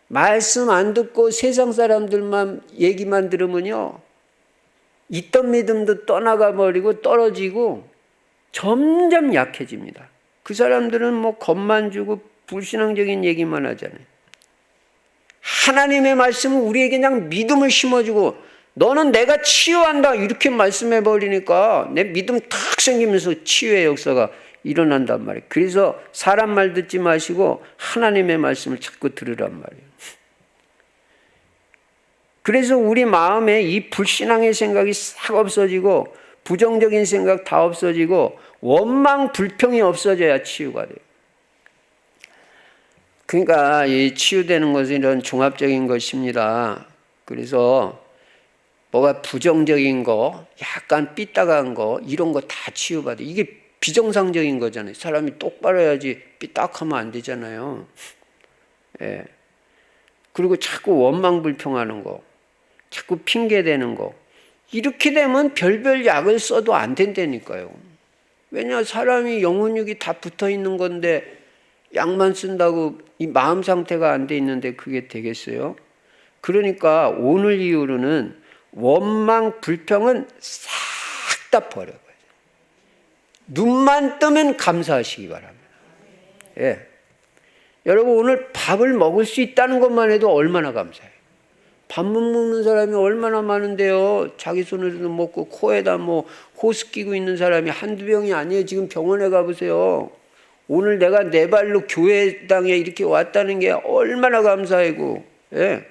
말씀 안 듣고 세상 사람들만 얘기만 들으면요, 있던 믿음도 떠나가 버리고 떨어지고 점점 약해집니다. 그 사람들은 뭐 겁만 주고 불신앙적인 얘기만 하잖아요. 하나님의 말씀은 우리에게 그냥 믿음을 심어주고, 너는 내가 치유한다 이렇게 말씀해 버리니까 내 믿음 탁 생기면서 치유의 역사가 일어난단 말이에요. 그래서 사람 말 듣지 마시고 하나님의 말씀을 자꾸 들으란 말이에요. 그래서 우리 마음에 이 불신앙의 생각이 싹 없어지고 부정적인 생각 다 없어지고 원망 불평이 없어져야 치유가 돼요. 그러니까 이 치유되는 것은 이런 종합적인 것입니다. 그래서 뭐가 부정적인 거, 약간 삐딱한 거, 이런 거 다 치유받아요. 이게 비정상적인 거잖아요. 사람이 똑바로 해야지 삐딱하면 안 되잖아요. 예. 그리고 자꾸 원망 불평하는 거, 자꾸 핑계대는 거, 이렇게 되면 별별 약을 써도 안 된다니까요. 왜냐, 사람이 영혼육이 다 붙어 있는 건데 약만 쓴다고 이 마음 상태가 안 돼 있는데 그게 되겠어요? 그러니까 오늘 이후로는 원망 불평은 싹 다 버려요. 눈만 뜨면 감사하시기 바랍니다. 예. 여러분, 오늘 밥을 먹을 수 있다는 것만 해도 얼마나 감사해요. 밥 못 먹는 사람이 얼마나 많은데요. 자기 손으로도 먹고 코에다 뭐 호스 끼고 있는 사람이 한두 명이 아니에요. 지금 병원에 가보세요. 오늘 내가 내 발로 교회당에 이렇게 왔다는 게 얼마나 감사하고, 예.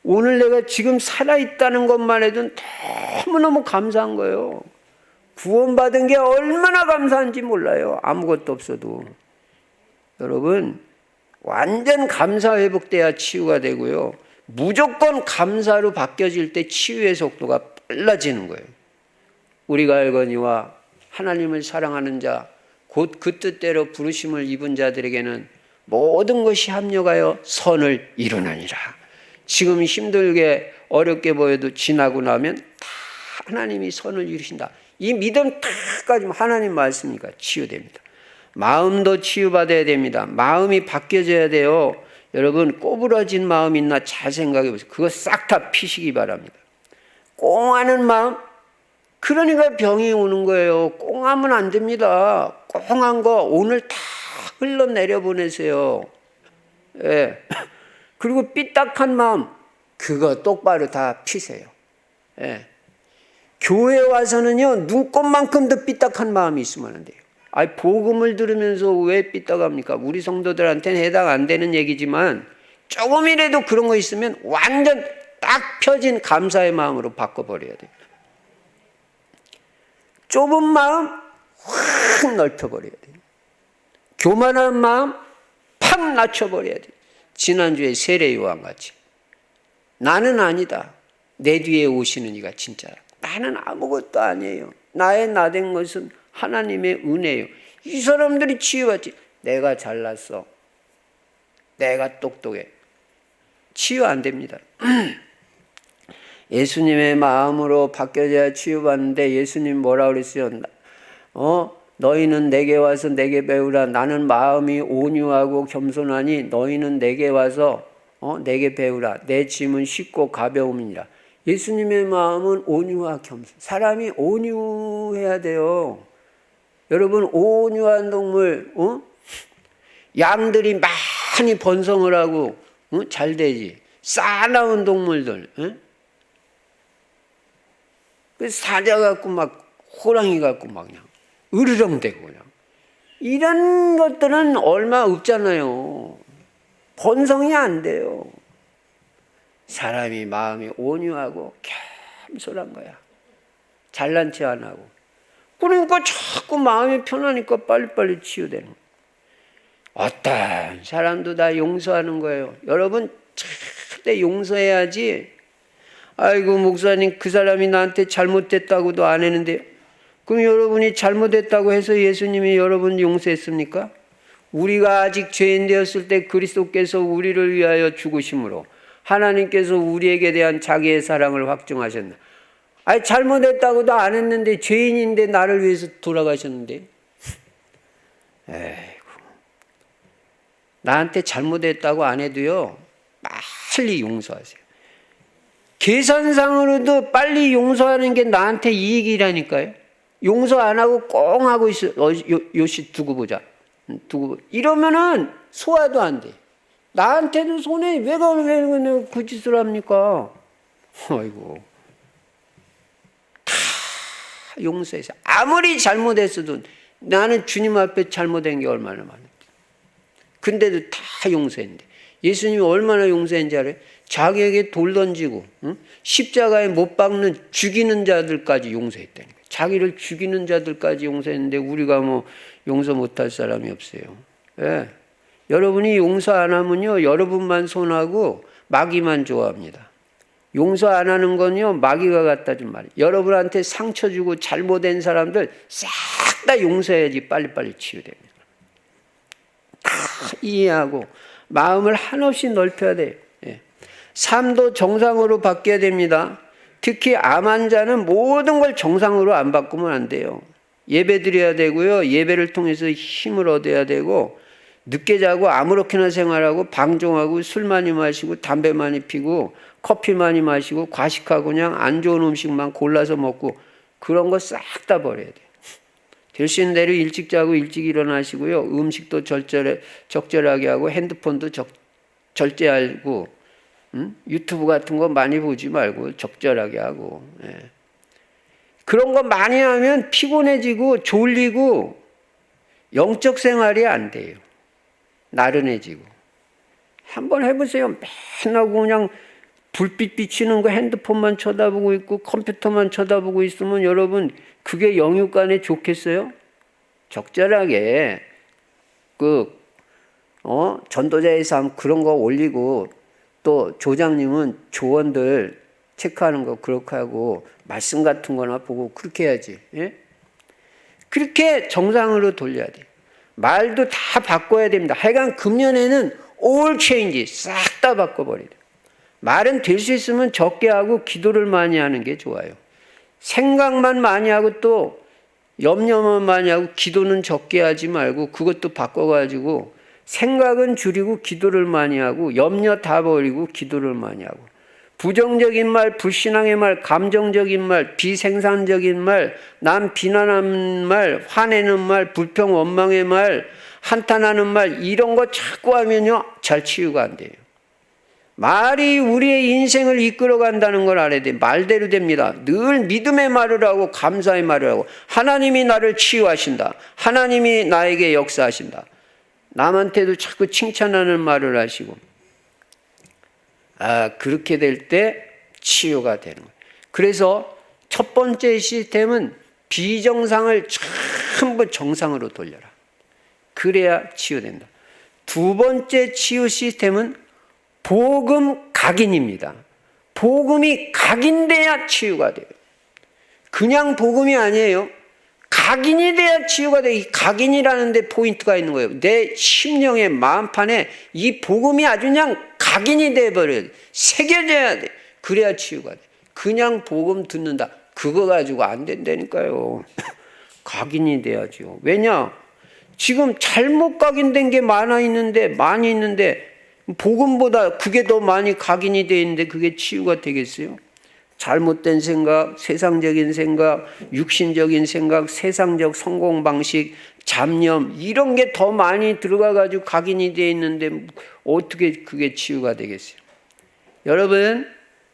오늘 내가 지금 살아있다는 것만 해도 너무너무 감사한 거예요. 구원받은 게 얼마나 감사한지 몰라요. 아무것도 없어도. 여러분, 완전 감사 회복돼야 치유가 되고요. 무조건 감사로 바뀌어질 때 치유의 속도가 빨라지는 거예요. 우리가 알거니와 하나님을 사랑하는 자, 곧 그 뜻대로 부르심을 입은 자들에게는 모든 것이 합력하여 선을 이루느니라. 지금 힘들게 어렵게 보여도 지나고 나면 다 하나님이 선을 이루신다. 이 믿음 딱 가지면 하나님 말씀이니까 치유됩니다. 마음도 치유받아야 됩니다. 마음이 바뀌어져야 돼요. 여러분, 꼬부러진 마음 있나 잘 생각해 보세요. 그거 싹 다 피시기 바랍니다. 꽁하는 마음, 그러니까 병이 오는 거예요. 꽁하면 안 됩니다. 꽁한 거 오늘 다 흘러내려 보내세요. 예. 그리고 삐딱한 마음, 그거 똑바로 다 피세요. 예. 교회 와서는요, 눈꽃만큼도 삐딱한 마음이 있으면 안 돼요. 복음을 들으면서 왜 삐딱합니까? 우리 성도들한테는 해당 안 되는 얘기지만 조금이라도 그런 거 있으면 완전 딱 펴진 감사의 마음으로 바꿔버려야 돼요. 좁은 마음 확 넓혀버려야 돼요. 교만한 마음 팍 낮춰버려야 돼요. 지난주에 세례 요한같이 나는 아니다. 내 뒤에 오시는 이가 진짜야. 나는 아무것도 아니에요. 나의 나된 것은 하나님의 은혜예요. 이 사람들이 치유받지. 내가 잘났어. 내가 똑똑해. 치유 안 됩니다. 예수님의 마음으로 바뀌어져야 치유받는데 예수님 뭐라 그랬어요? 너희는 내게 와서 내게 배우라. 나는 마음이 온유하고 겸손하니 너희는 내게 와서 내게 배우라. 내 짐은 쉽고 가벼움이니라. 예수님의 마음은 온유와 겸손. 사람이 온유해야 돼요. 여러분, 온유한 동물, 양들이 많이 번성을 하고 잘 되지. 싸나운 동물들, 그 사자 같고 막 호랑이 같고 막 그냥 으르렁대고 그냥 이런 것들은 얼마 없잖아요. 번성이 안 돼요. 사람이 마음이 온유하고 겸손한 거야. 잘난 체 안 하고. 그러니까 자꾸 마음이 편하니까 빨리빨리 치유되는 거예요. 어떤 사람도 다 용서하는 거예요. 여러분 절대 용서해야지. 아이고 목사님 그 사람이 나한테 잘못됐다고도 안 했는데, 그럼 여러분이 잘못했다고 해서 예수님이 여러분 용서했습니까? 우리가 아직 죄인 되었을 때 그리스도께서 우리를 위하여 죽으심으로 하나님께서 우리에게 대한 자기의 사랑을 확증하셨나. 아니 잘못했다고도 안 했는데 죄인인데 나를 위해서 돌아가셨는데. 에이구. 나한테 잘못했다고 안 해도요 빨리 용서하세요. 계산상으로도 빨리 용서하는 게 나한테 이익이라니까요. 용서 안 하고 꽁 하고 있어. 요시 두고 보자. 이러면은 소화도 안 돼. 나한테도 손해. 왜 그 짓을 합니까? 아이고. 다 용서해서. 아무리 잘못했어도 나는 주님 앞에 잘못한 게 얼마나 많은데. 근데도 다 용서했는데. 예수님이 얼마나 용서했는지 알아요? 자기에게 돌 던지고 십자가에 못 박는 죽이는 자들까지 용서했다니까. 자기를 죽이는 자들까지 용서했는데 우리가 뭐 용서 못할 사람이 없어요. 예. 여러분이 용서 안 하면요 여러분만 손하고 마귀만 좋아합니다. 용서 안 하는 건요 마귀가 갖다 준 말이에요. 여러분한테 상처 주고 잘못된 사람들 싹 다 용서해야지 빨리빨리 치유됩니다. 다 이해하고 마음을 한없이 넓혀야 돼요. 예. 삶도 정상으로 바뀌어야 됩니다. 특히 암 환자는 모든 걸 정상으로 안 바꾸면 안 돼요. 예배 드려야 되고요. 예배를 통해서 힘을 얻어야 되고, 늦게 자고 아무렇게나 생활하고 방종하고 술 많이 마시고 담배 많이 피고 커피 많이 마시고 과식하고 그냥 안 좋은 음식만 골라서 먹고 그런 거 싹 다 버려야 돼요. 될 수 있는 대로 일찍 자고 일찍 일어나시고요. 음식도 적절하게 하고 핸드폰도 절제하고 유튜브 같은 거 많이 보지 말고 적절하게 하고. 예. 그런 거 많이 하면 피곤해지고 졸리고 영적 생활이 안 돼요. 나른해지고. 한번 해보세요. 맨날 그냥 불빛 비치는 거 핸드폰만 쳐다보고 있고 컴퓨터만 쳐다보고 있으면 여러분 그게 영육간에 좋겠어요? 적절하게 전도자의 삶 그런 거 올리고, 또 조장님은 조언들 체크하는 거 그렇게 하고 말씀 같은 거나 보고 그렇게 해야지. 예? 그렇게 정상으로 돌려야 돼. 말도 다 바꿔야 됩니다. 하여간 금년에는 all change 싹 다 바꿔버려야 돼. 말은 될 수 있으면 적게 하고 기도를 많이 하는 게 좋아요. 생각만 많이 하고 또 염려만 많이 하고 기도는 적게 하지 말고 그것도 바꿔가지고 생각은 줄이고 기도를 많이 하고 염려 다 버리고 기도를 많이 하고, 부정적인 말, 불신앙의 말, 감정적인 말, 비생산적인 말, 남 비난하는 말, 화내는 말, 불평 원망의 말, 한탄하는 말 이런 거 자꾸 하면요 잘 치유가 안 돼요. 말이 우리의 인생을 이끌어 간다는 걸 알아야 돼요. 말대로 됩니다. 늘 믿음의 말을 하고 감사의 말을 하고, 하나님이 나를 치유하신다. 하나님이 나에게 역사하신다. 남한테도 자꾸 칭찬하는 말을 하시고, 그렇게 될 때 치유가 되는 거예요. 그래서 첫 번째 시스템은 비정상을 전부 정상으로 돌려라. 그래야 치유된다. 두 번째 치유 시스템은 복음 각인입니다. 복음이 각인돼야 치유가 돼요. 그냥 복음이 아니에요. 각인이 돼야 치유가 돼요. 이 각인이라는 데 포인트가 있는 거예요. 내 심령의 마음판에 이 복음이 아주 그냥 각인이 돼버려야 돼. 새겨져야 돼. 그래야 치유가 돼. 그냥 복음 듣는다. 그거 가지고 안 된다니까요. 각인이 돼야죠. 왜냐? 지금 잘못 각인된 게 많이 있는데 복음보다 그게 더 많이 각인이 돼 있는데 그게 치유가 되겠어요? 잘못된 생각, 세상적인 생각, 육신적인 생각, 세상적 성공 방식, 잡념 이런 게 더 많이 들어가 가지고 각인이 돼 있는데 어떻게 그게 치유가 되겠어요? 여러분,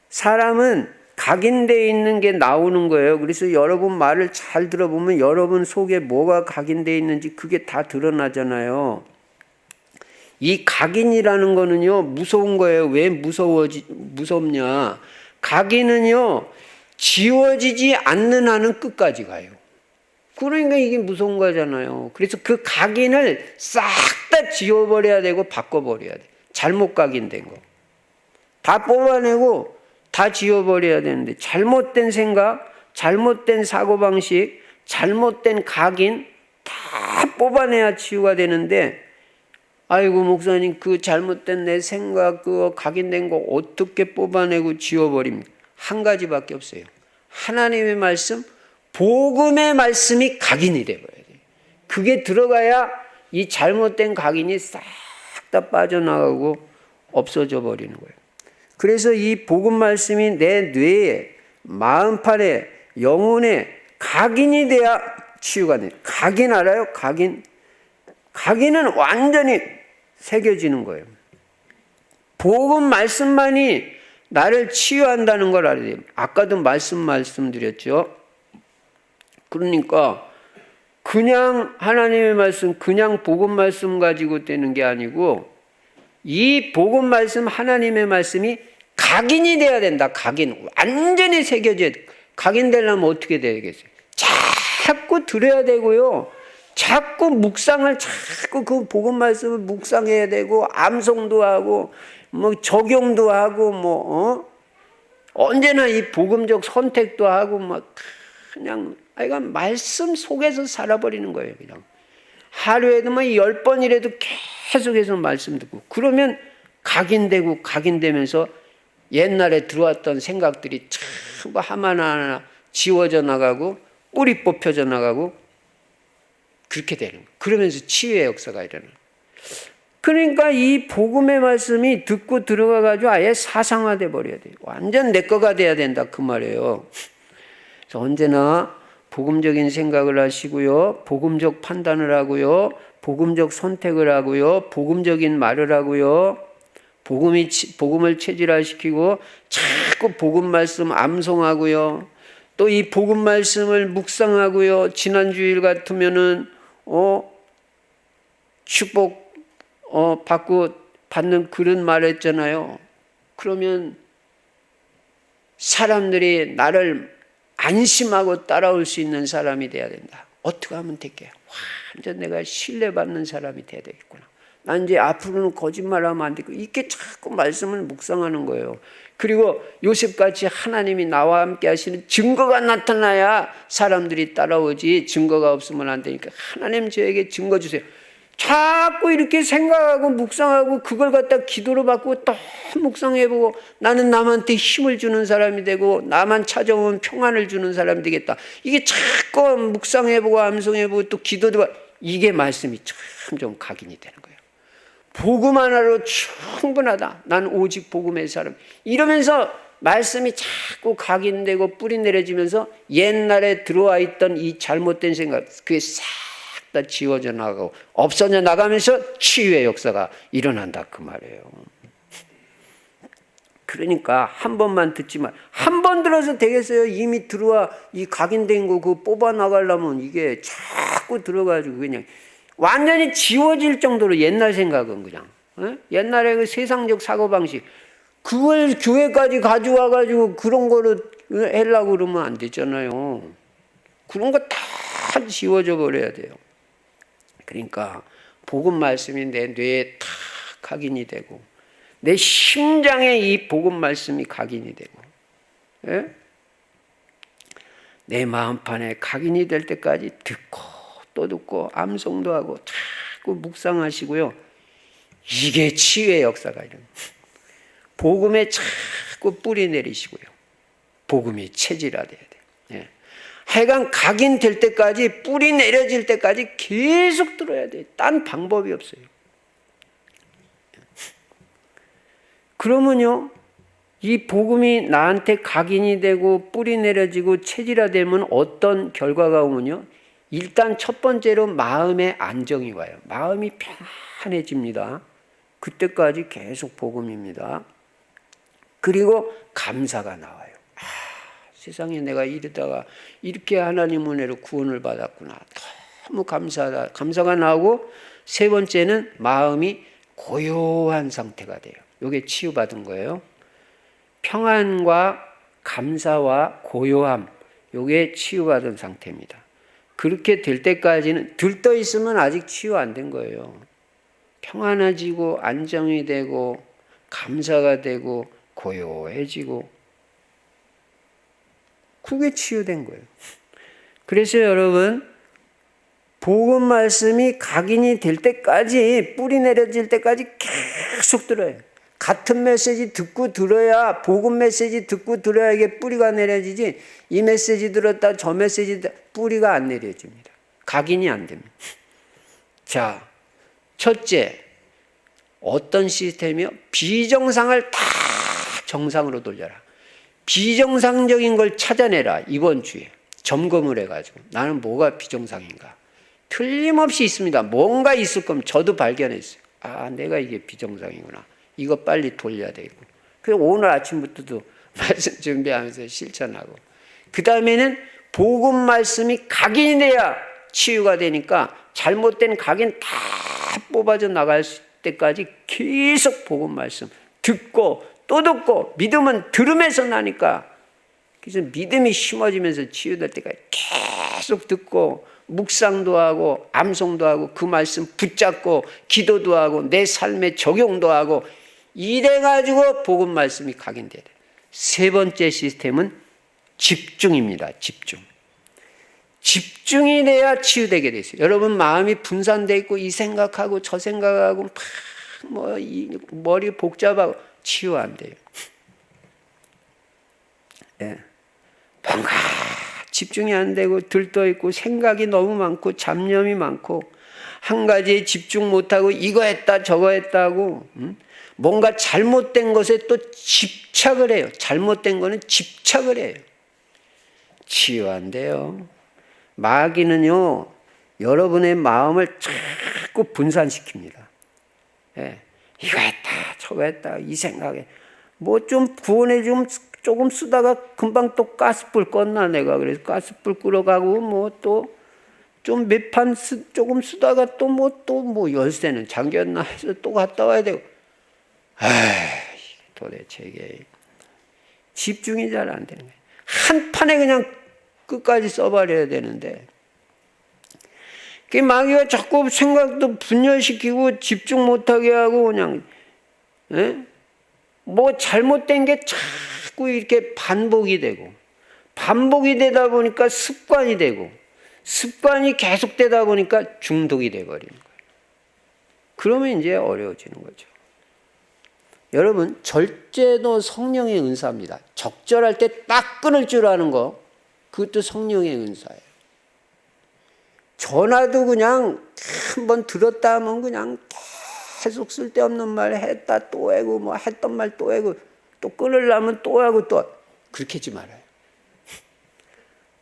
사람은 각인되어 있는 게 나오는 거예요. 그래서 여러분 말을 잘 들어보면 여러분 속에 뭐가 각인되어 있는지 그게 다 드러나잖아요. 이 각인이라는 거는요, 무서운 거예요. 왜 무섭냐? 각인은요, 지워지지 않는 한은 끝까지 가요. 그러니까 이게 무서운 거잖아요. 그래서 그 각인을 싹 다 지워버려야 되고 바꿔버려야 돼. 잘못 각인된 거. 다 뽑아내고 다 지워버려야 되는데 잘못된 생각, 잘못된 사고방식, 잘못된 각인 다 뽑아내야 치유가 되는데 아이고 목사님 그 잘못된 내 생각 그거 각인된 거 어떻게 뽑아내고 지워버립니까? 한 가지밖에 없어요. 하나님의 말씀, 복음의 말씀이 각인이 돼버려야 돼요. 그게 들어가야 이 잘못된 각인이 싹 다 빠져나가고 없어져 버리는 거예요. 그래서 이 복음 말씀이 내 뇌에, 마음판에, 영혼에 각인이 돼야 치유가 돼요. 각인 알아요? 각인. 각인은 완전히 새겨지는 거예요. 복음 말씀만이 나를 치유한다는 걸 알아야 돼요. 아까도 말씀드렸죠. 그러니까 그냥 하나님의 말씀, 그냥 복음 말씀 가지고 되는 게 아니고 이 복음 말씀, 하나님의 말씀이 각인이 돼야 된다. 각인. 완전히 새겨져야 돼. 각인되려면 어떻게 되겠어요? 자꾸 들어야 되고요. 자꾸 묵상을 자꾸 그 복음 말씀을 묵상해야 되고 암송도 하고 뭐 적용도 하고 언제나 이 복음적 선택도 하고 막 그냥 하여간 말씀 속에서 살아버리는 거예요. 그냥 하루에도 뭐 10번이라도 계속해서 말씀 듣고 그러면 각인되면서 옛날에 들어왔던 생각들이 참 하나하나 지워져 나가고 뿌리 뽑혀져 나가고 그렇게 되는 거예요. 그러면서 치유의 역사가 일어나요. 그러니까 이 복음의 말씀이 듣고 들어가가지고 아예 사상화돼 버려야 돼요. 완전 내 거가 돼야 된다 그 말이에요. 그래서 언제나 복음적인 생각을 하시고요. 복음적 판단을 하고요. 복음적 선택을 하고요. 복음적인 말을 하고요. 복음을 체질화시키고 자꾸 복음 말씀 암송하고요. 또 이 복음 말씀을 묵상하고요. 지난주일 같으면은 축복 받는 그런 말 했잖아요. 그러면 사람들이 나를 안심하고 따라올 수 있는 사람이 돼야 된다. 어떻게 하면 될게요? 완전 내가 신뢰받는 사람이 돼야 되겠구나. 난 이제 앞으로는 거짓말하면 안 되고 이렇게 자꾸 말씀을 묵상하는 거예요. 그리고 요셉같이 하나님이 나와 함께 하시는 증거가 나타나야 사람들이 따라오지 증거가 없으면 안 되니까 하나님 저에게 증거 주세요. 자꾸 이렇게 생각하고 묵상하고 그걸 갖다 기도로 받고 또 묵상해보고 나는 남한테 힘을 주는 사람이 되고 나만 찾아오면 평안을 주는 사람이 되겠다. 이게 자꾸 묵상해보고 암송해보고 또 기도도 받고 이게 말씀이 참 좀 각인이 되는 거예요. 복음 하나로 충분하다. 난 오직 복음의 사람. 이러면서 말씀이 자꾸 각인되고 뿌리 내려지면서 옛날에 들어와 있던 이 잘못된 생각 그게 싹 다 지워져 나가고 없어져 나가면서 치유의 역사가 일어난다 그 말이에요. 그러니까 한 번만 듣지만 한 번 들어서 되겠어요? 이미 들어와 이 각인된 거 그거 뽑아 나가려면 이게 자꾸 들어가지고 그냥 완전히 지워질 정도로 옛날 생각은 그냥 옛날에 그 세상적 사고방식 그걸 교회까지 가져와 가지고 그런 거를 하려고 그러면 안 되잖아요. 그런 거 다 지워져 버려야 돼요. 그러니까 복음 말씀이 내 뇌에 탁 각인이 되고 내 심장에 이 복음 말씀이 각인이 되고 내 마음판에 각인이 될 때까지 듣고 또 듣고 암송도 하고 자꾸 묵상하시고요. 이게 치유의 역사가 이런 복음에 자꾸 뿌리 내리시고요. 복음이 체질화돼야 돼. 예. 하여간 각인될 때까지, 뿌리 내려질 때까지 계속 들어야 돼. 딴 방법이 없어요. 그러면요, 이 복음이 나한테 각인이 되고 뿌리 내려지고 체질화되면 어떤 결과가 오면요, 일단 첫 번째로 마음의 안정이 와요. 마음이 편안해집니다. 그때까지 계속 복음입니다. 그리고 감사가 나와요. 세상에 내가 이러다가 이렇게 하나님 은혜로 구원을 받았구나. 너무 감사하다. 감사가 나오고, 세 번째는 마음이 고요한 상태가 돼요. 이게 치유받은 거예요. 평안과 감사와 고요함, 이게 치유받은 상태입니다. 그렇게 될 때까지는, 들떠 있으면 아직 치유 안 된 거예요. 평안해지고 안정이 되고 감사가 되고 고요해지고, 그게 치유된 거예요. 그래서 여러분, 복음 말씀이 각인이 될 때까지, 뿌리 내려질 때까지 계속 들어요. 같은 메시지 듣고 들어야, 복음 메시지 듣고 들어야 이게 뿌리가 내려지지, 이 메시지 들었다 저 메시지 뿌리가 안 내려집니다. 각인이 안 됩니다. 자, 첫째, 어떤 시스템이요? 비정상을 다 정상으로 돌려라. 비정상적인 걸 찾아내라. 이번 주에 점검을 해가지고 나는 뭐가 비정상인가. 틀림없이 있습니다. 뭔가 있을 거면 저도 발견했어요. 아, 내가 이게 비정상이구나. 이거 빨리 돌려야 되고. 그래서 오늘 아침부터도 말씀 준비하면서 실천하고, 그 다음에는 복음 말씀이 각인이 돼야 치유가 되니까, 잘못된 각인 다 뽑아져 나갈 때까지 계속 복음 말씀 듣고 또 듣고, 믿음은 들으면서 나니까, 그래서 믿음이 심어지면서 치유될 때까지 계속 듣고 묵상도 하고 암송도 하고 그 말씀 붙잡고 기도도 하고 내 삶에 적용도 하고, 이래가지고 복음 말씀이 각인돼야 돼요. 세 번째 시스템은 집중입니다. 집중이 돼야 치유되게 됐어요. 여러분, 마음이 분산되어 있고 이 생각하고 저 생각하고 막 머리 복잡하고 치유 안 돼요. 예. 뭔가 집중이 안 되고 들떠 있고 생각이 너무 많고 잡념이 많고 한 가지에 집중 못하고 이거 했다 저거 했다고, 뭔가 잘못된 것에 또 집착을 해요. 잘못된 거는 집착을 해요. 치유 안 돼요. 마귀는요, 여러분의 마음을 자꾸 분산시킵니다. 예. 이거 했다 저거 했다 이 생각에 뭐 좀 구원에 조금 쓰다가 금방 또 가스불 껐나 내가. 그래서 가스불 끌어가고 뭐 또 좀 몇 판 조금 쓰다가 또 뭐 열쇠는 잠겼나 해서 또 갔다 와야 되고. 도대체 이게 집중이 잘 안 되는 거예요. 한 판에 그냥 끝까지 써버려야 되는데, 그 마귀가 자꾸 생각도 분열시키고 집중 못하게 하고 그냥, 뭐 잘못된 게 자꾸 이렇게 반복이 되다 보니까 습관이 되고, 습관이 계속되다 보니까 중독이 돼버리는 거예요. 그러면 이제 어려워지는 거죠. 여러분, 절제도 성령의 은사입니다. 적절할 때 딱 끊을 줄 아는 거, 그것도 성령의 은사예요. 전화도 그냥 한번 들었다 하면 그냥 계속 쓸데없는 말 했다 또 하고 뭐 했던 말 또 하고 또 끊으려면 또 하고 또, 그렇게 하지 말아요.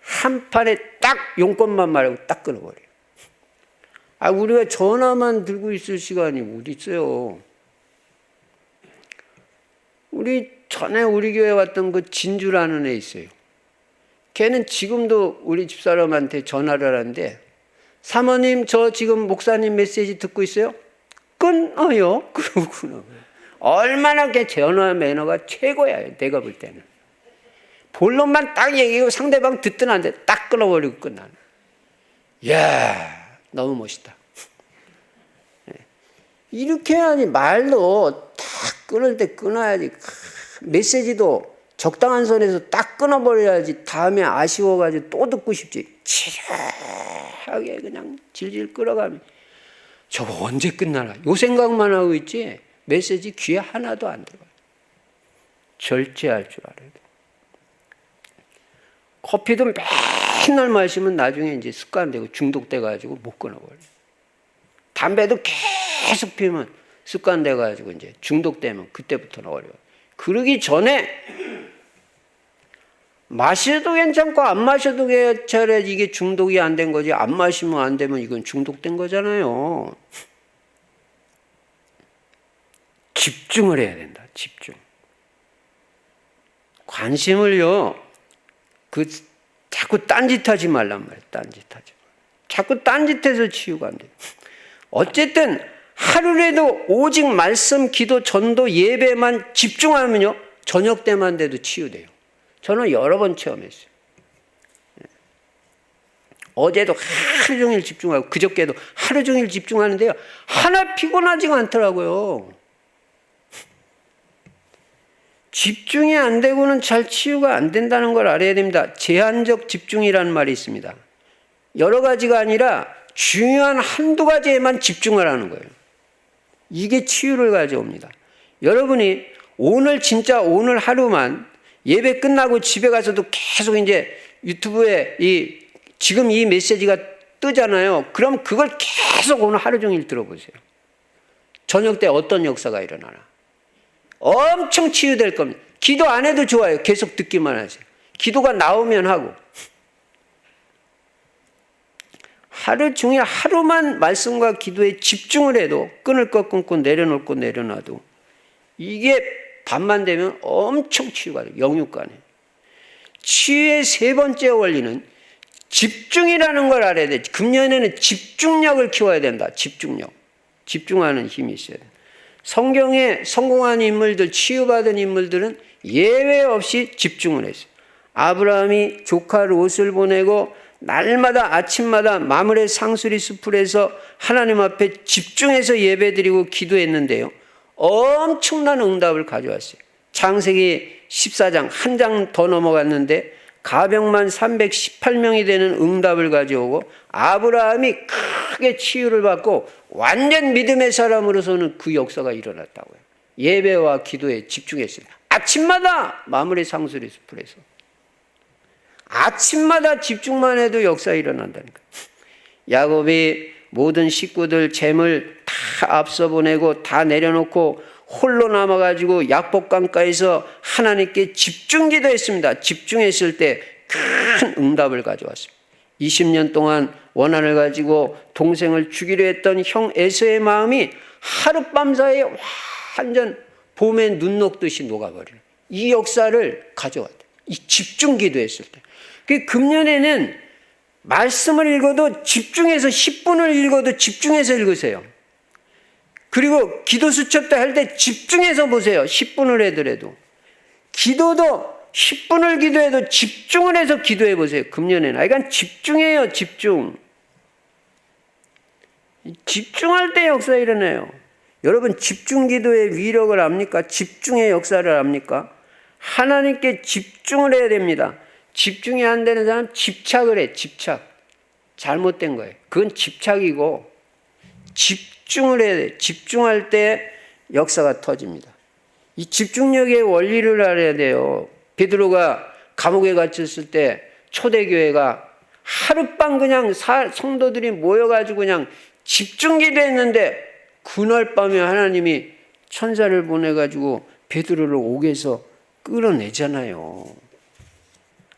한 판에 딱 용건만 말하고 딱 끊어버려요. 우리가 전화만 들고 있을 시간이 어디 있어요. 우리 전에 우리 교회 왔던 그 진주라는 애 있어요. 걔는 지금도 우리 집사람한테 전화를 하는데, 사모님 저 지금 목사님 메시지 듣고 있어요? 끊어요. 그러구나. 얼마나 걔 전화 매너가 최고야. 내가 볼 때는 본론만 딱 얘기하고 상대방 듣든 안 돼 딱 끊어버리고 끝나는. 이야, 너무 멋있다. 이렇게 해야지. 말도 딱 끊을 때 끊어야지. 메시지도 적당한 선에서 딱 끊어버려야지. 다음에 아쉬워가지고 또 듣고 싶지. 치료하게 그냥 질질 끌어가면 저거 언제 끝나나 요 생각만 하고 있지 메시지 귀에 하나도 안 들어가요. 절제할 줄 알아야 돼. 커피도 맨날 마시면 나중에 이제 습관되고 중독돼가지고 못 끊어버려요. 담배도 계속 피우면 습관돼가지고 이제 중독되면 그때부터는 어려워요. 그러기 전에 마셔도 괜찮고 안 마셔도 괜찮아. 이게 중독이 안 된 거지. 안 마시면 안 되면 이건 중독된 거잖아요. 집중을 해야 된다. 집중. 관심을요. 자꾸 딴짓하지 말란 말이에요. 딴짓하지. 자꾸 딴짓해서 치유가 안 돼요. 어쨌든 하루라도 오직 말씀, 기도, 전도, 예배만 집중하면요. 저녁 때만 돼도 치유돼요. 저는 여러 번 체험했어요. 어제도 하루 종일 집중하고 그저께도 하루 종일 집중하는데요. 하나 피곤하지가 않더라고요. 집중이 안 되고는 잘 치유가 안 된다는 걸 알아야 됩니다. 제한적 집중이라는 말이 있습니다. 여러 가지가 아니라 중요한 한두 가지에만 집중을 하는 거예요. 이게 치유를 가져옵니다. 여러분이 진짜 오늘 하루만 예배 끝나고 집에 가서도 계속 이제 유튜브에 지금 이 메시지가 뜨잖아요. 그럼 그걸 계속 오늘 하루 종일 들어보세요. 저녁 때 어떤 역사가 일어나나. 엄청 치유될 겁니다. 기도 안 해도 좋아요. 계속 듣기만 하세요. 기도가 나오면 하고. 하루 종일 하루만 말씀과 기도에 집중을 해도 끊을 것 끊고 내려놓을 것 내려놔도 이게 밤만 되면 엄청 치유가 돼요. 영육간에. 치유의 세 번째 원리는 집중이라는 걸 알아야 돼. 금년에는 집중력을 키워야 된다. 집중력. 집중하는 힘이 있어야 돼. 성경에 성공한 인물들, 치유받은 인물들은 예외 없이 집중을 했어요. 아브라함이 조카 롯을 보내고 날마다 아침마다 마므레 상수리 숲에서 하나님 앞에 집중해서 예배드리고 기도했는데요. 엄청난 응답을 가져왔어요. 창세기 14장 한 장 더 넘어갔는데 가병만 318명이 되는 응답을 가져오고 아브라함이 크게 치유를 받고 완전 믿음의 사람으로서는 그 역사가 일어났다고요. 예배와 기도에 집중했어요. 아침마다 마므레 상수리 숲에서. 아침마다 집중만 해도 역사 일어난다니까. 야곱이 모든 식구들 재물 다 앞서 보내고 다 내려놓고 홀로 남아가지고 약복강가에서 하나님께 집중 기도했습니다. 집중했을 때 큰 응답을 가져왔습니다. 20년 동안 원한을 가지고 동생을 죽이려 했던 형 에서의 마음이 하룻밤 사이에 완전 봄에 눈 녹듯이 녹아버리는 이 역사를 가져왔다. 이 집중 기도했을 때. 그 금년에는 말씀을 읽어도 집중해서 10분을 읽어도 집중해서 읽으세요. 그리고 기도 수첩도 할 때 집중해서 보세요. 10분을 해더라도. 기도도 10분을 기도해도 집중을 해서 기도해 보세요. 금년에는. 그러니까 집중해요. 집중. 집중할 때 역사 일어나요. 여러분 집중 기도의 위력을 압니까? 집중의 역사를 압니까? 하나님께 집중을 해야 됩니다. 집중이 안 되는 사람은 집착을 해. 집착. 잘못된 거예요. 그건 집착이고 집중을 해야 돼. 집중할 때 역사가 터집니다. 이 집중력의 원리를 알아야 돼요. 베드로가 감옥에 갇혔을 때 초대교회가 하룻밤 그냥 성도들이 모여가지고 그냥 집중 기도했는데 그날 밤에 하나님이 천사를 보내가지고 베드로를 옥에서 끌어내잖아요.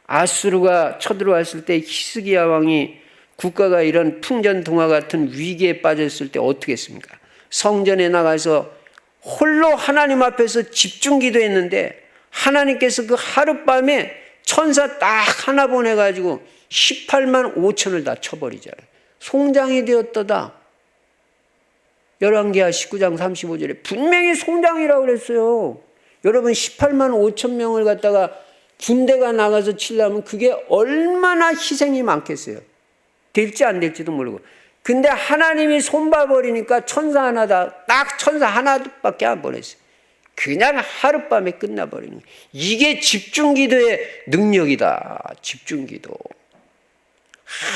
아수르가 쳐들어왔을 때 히스기야 왕이 국가가 이런 풍전등화 같은 위기에 빠졌을 때 어떻게 했습니까? 성전에 나가서 홀로 하나님 앞에서 집중 기도했는데 하나님께서 그 하룻밤에 천사 딱 하나 보내가지고 18만 5천을 다 쳐버리잖아요. 송장이 되었도다. 열왕기하 19장 35절에 분명히 송장이라고 그랬어요. 여러분 18만 5천 명을 갖다가 군대가 나가서 치려면 그게 얼마나 희생이 많겠어요. 될지 안 될지도 모르고. 근데 하나님이 손봐버리니까 천사 하나다. 딱 천사 하나밖에 안 보냈어요. 그냥 하룻밤에 끝나버리는 거예요. 이게 집중기도의 능력이다. 집중기도.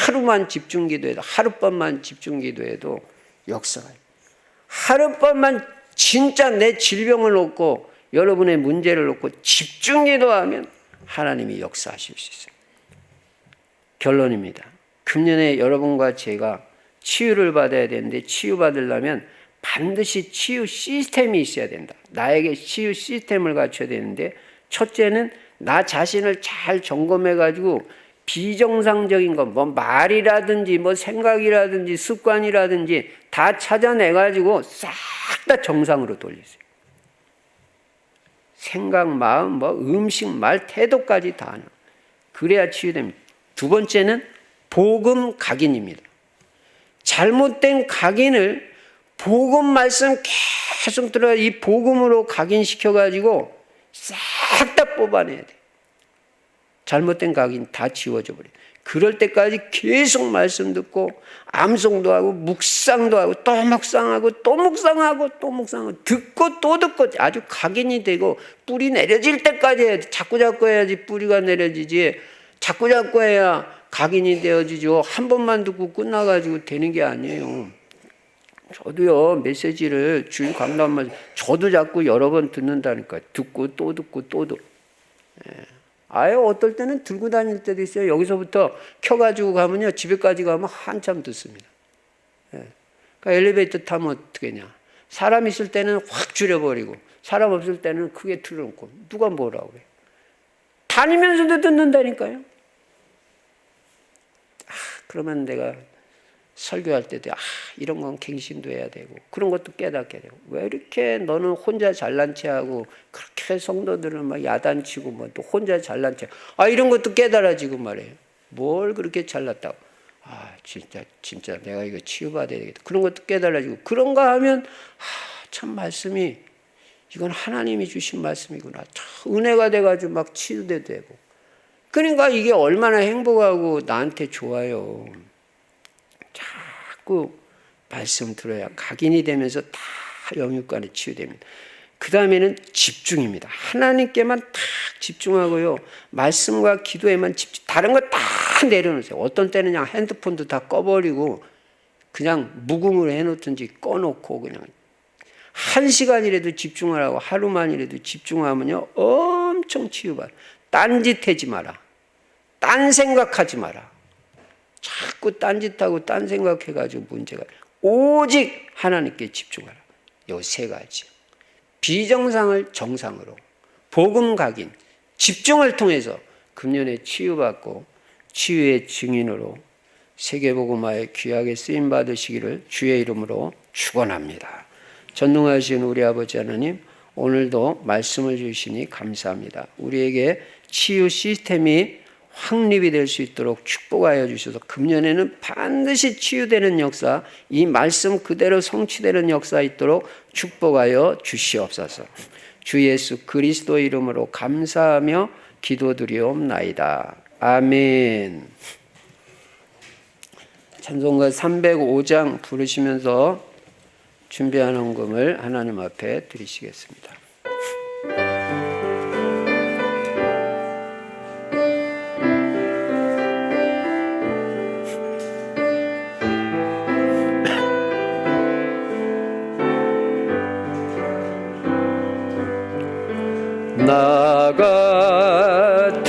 하루만 집중기도해도 하룻밤만 집중기도해도 역사가 있어요. 하룻밤만 진짜 내 질병을 놓고 여러분의 문제를 놓고 집중기도하면 하나님이 역사하실 수 있어요. 결론입니다. 금년에 여러분과 제가 치유를 받아야 되는데 치유받으려면 반드시 치유 시스템이 있어야 된다. 나에게 치유 시스템을 갖춰야 되는데 첫째는 나 자신을 잘 점검해가지고 비정상적인 거, 뭐 말이라든지 뭐 생각이라든지 습관이라든지 다 찾아내가지고 싹 다 정상으로 돌리세요. 생각, 마음, 뭐 음식, 말, 태도까지 다 하는. 그래야 치유됩니다. 두 번째는 복음 각인입니다. 잘못된 각인을 복음 말씀 계속 들어야 이 복음으로 각인시켜가지고 싹 다 뽑아내야 돼. 잘못된 각인 다 지워져 버려. 그럴 때까지 계속 말씀 듣고 암송도 하고 묵상도 하고 또 묵상하고 또 묵상하고 또 묵상하고 듣고 또 듣고 아주 각인이 되고 뿌리 내려질 때까지 해야 돼. 자꾸 해야지 뿌리가 내려지지. 자꾸 해야 각인이 되어지죠. 한 번만 듣고 끝나가지고 되는 게 아니에요. 저도요 메시지를 주일 강단만 저도 자꾸 여러 번 듣는다니까. 듣고 또 듣고 또 듣고. 아예 어떨 때는 들고 다닐 때도 있어요. 여기서부터 켜가지고 가면요 집에까지 가면 한참 듣습니다. 그러니까 엘리베이터 타면 어떻게 하냐. 사람 있을 때는 확 줄여버리고 사람 없을 때는 크게 틀어놓고 누가 뭐라고 그래. 다니면서도 듣는다니까요. 그러면 내가 설교할 때도 이런 건 갱신도 해야 되고 그런 것도 깨닫게 되고 왜 이렇게 너는 혼자 잘난 체하고 그렇게 성도들은 막 야단치고 뭐 또 혼자 잘난 체 이런 것도 깨달아지고 말이에요. 뭘 그렇게 잘났다고 진짜 내가 이거 치유받아야 되겠다. 그런 것도 깨달아지고 그런가 하면 참 말씀이 이건 하나님이 주신 말씀이구나. 참 은혜가 돼가지고 막 치유도 되고 그러니까 이게 얼마나 행복하고 나한테 좋아요. 자꾸 말씀 들어야 각인이 되면서 다 영육간에 치유됩니다. 그 다음에는 집중입니다. 하나님께만 딱 집중하고요. 말씀과 기도에만 집중. 다른 거 다 내려놓으세요. 어떤 때는 그냥 핸드폰도 다 꺼버리고 그냥 무궁으로 해놓든지 꺼놓고 그냥 1시간이라도 집중하라고 하루만이라도 집중하면요. 엄청 치유받아. 딴짓하지 마라. 딴 생각하지 마라. 자꾸 딴짓하고 딴 생각해가지고 문제가 오직 하나님께 집중하라. 요 세 가지. 비정상을 정상으로 복음 각인 집중을 통해서 금년에 치유받고 치유의 증인으로 세계복음화에 귀하게 쓰임받으시기를 주의 이름으로 축원합니다. 전능하신 우리 아버지 하나님 오늘도 말씀을 주시니 감사합니다. 우리에게 치유 시스템이 확립이 될 수 있도록 축복하여 주셔서 금년에는 반드시 치유되는 역사, 이 말씀 그대로 성취되는 역사 있도록 축복하여 주시옵소서. 주 예수 그리스도 이름으로 감사하며 기도드리옵나이다. 아멘. 찬송가 305장 부르시면서 준비한 헌금을 하나님 앞에 드리시겠습니다. 나 같은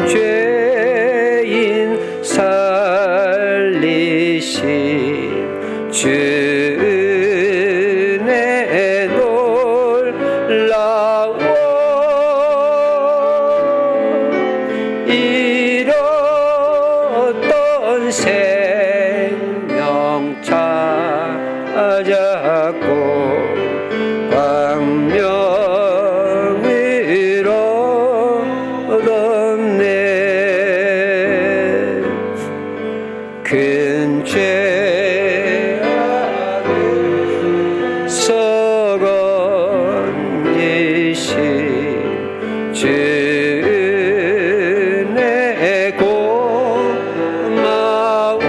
죄인 살리신 주 은혜 놀라워 잃었던 생명 찾았고 주 은혜 고마워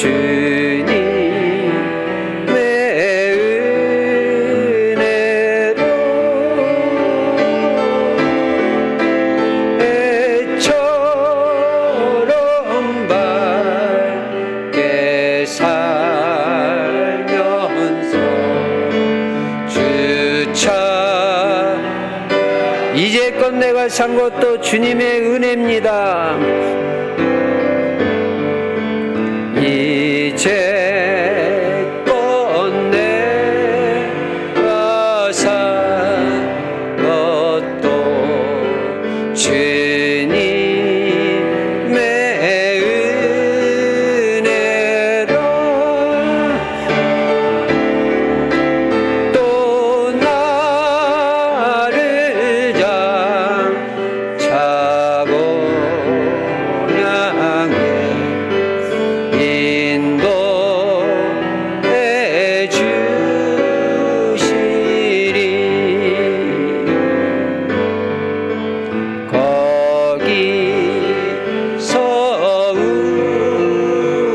주님의 은혜로 애처럼 밝게 살면서 주차 이제껏 내가 산 것도 주님의 은혜입니다. 이제껏 내가 산 것도 주님의 은혜로 또 나를 장차고 향해 인도해 주시리. 거기서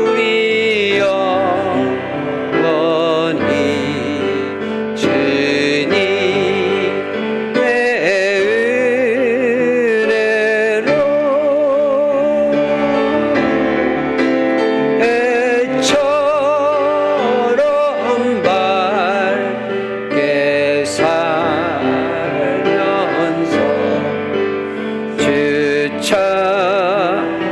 우리 영원히 주님의 은혜로 애처럼 밝게 살면서 주 찬양하리라.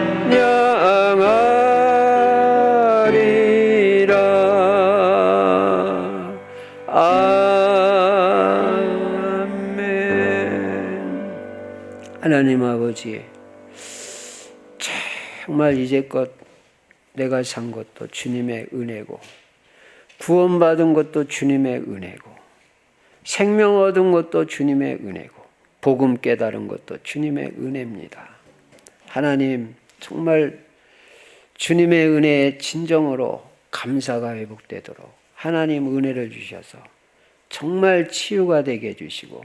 아멘. 하나님 아버지, 정말 이제껏 내가 산 것도 주님의 은혜고, 구원받은 것도 주님의 은혜고, 생명 얻은 것도 주님의 은혜고, 복음 깨달은 것도 주님의 은혜입니다. 하나님, 정말 주님의 은혜의 진정으로 감사가 회복되도록 하나님 은혜를 주셔서 정말 치유가 되게 해주시고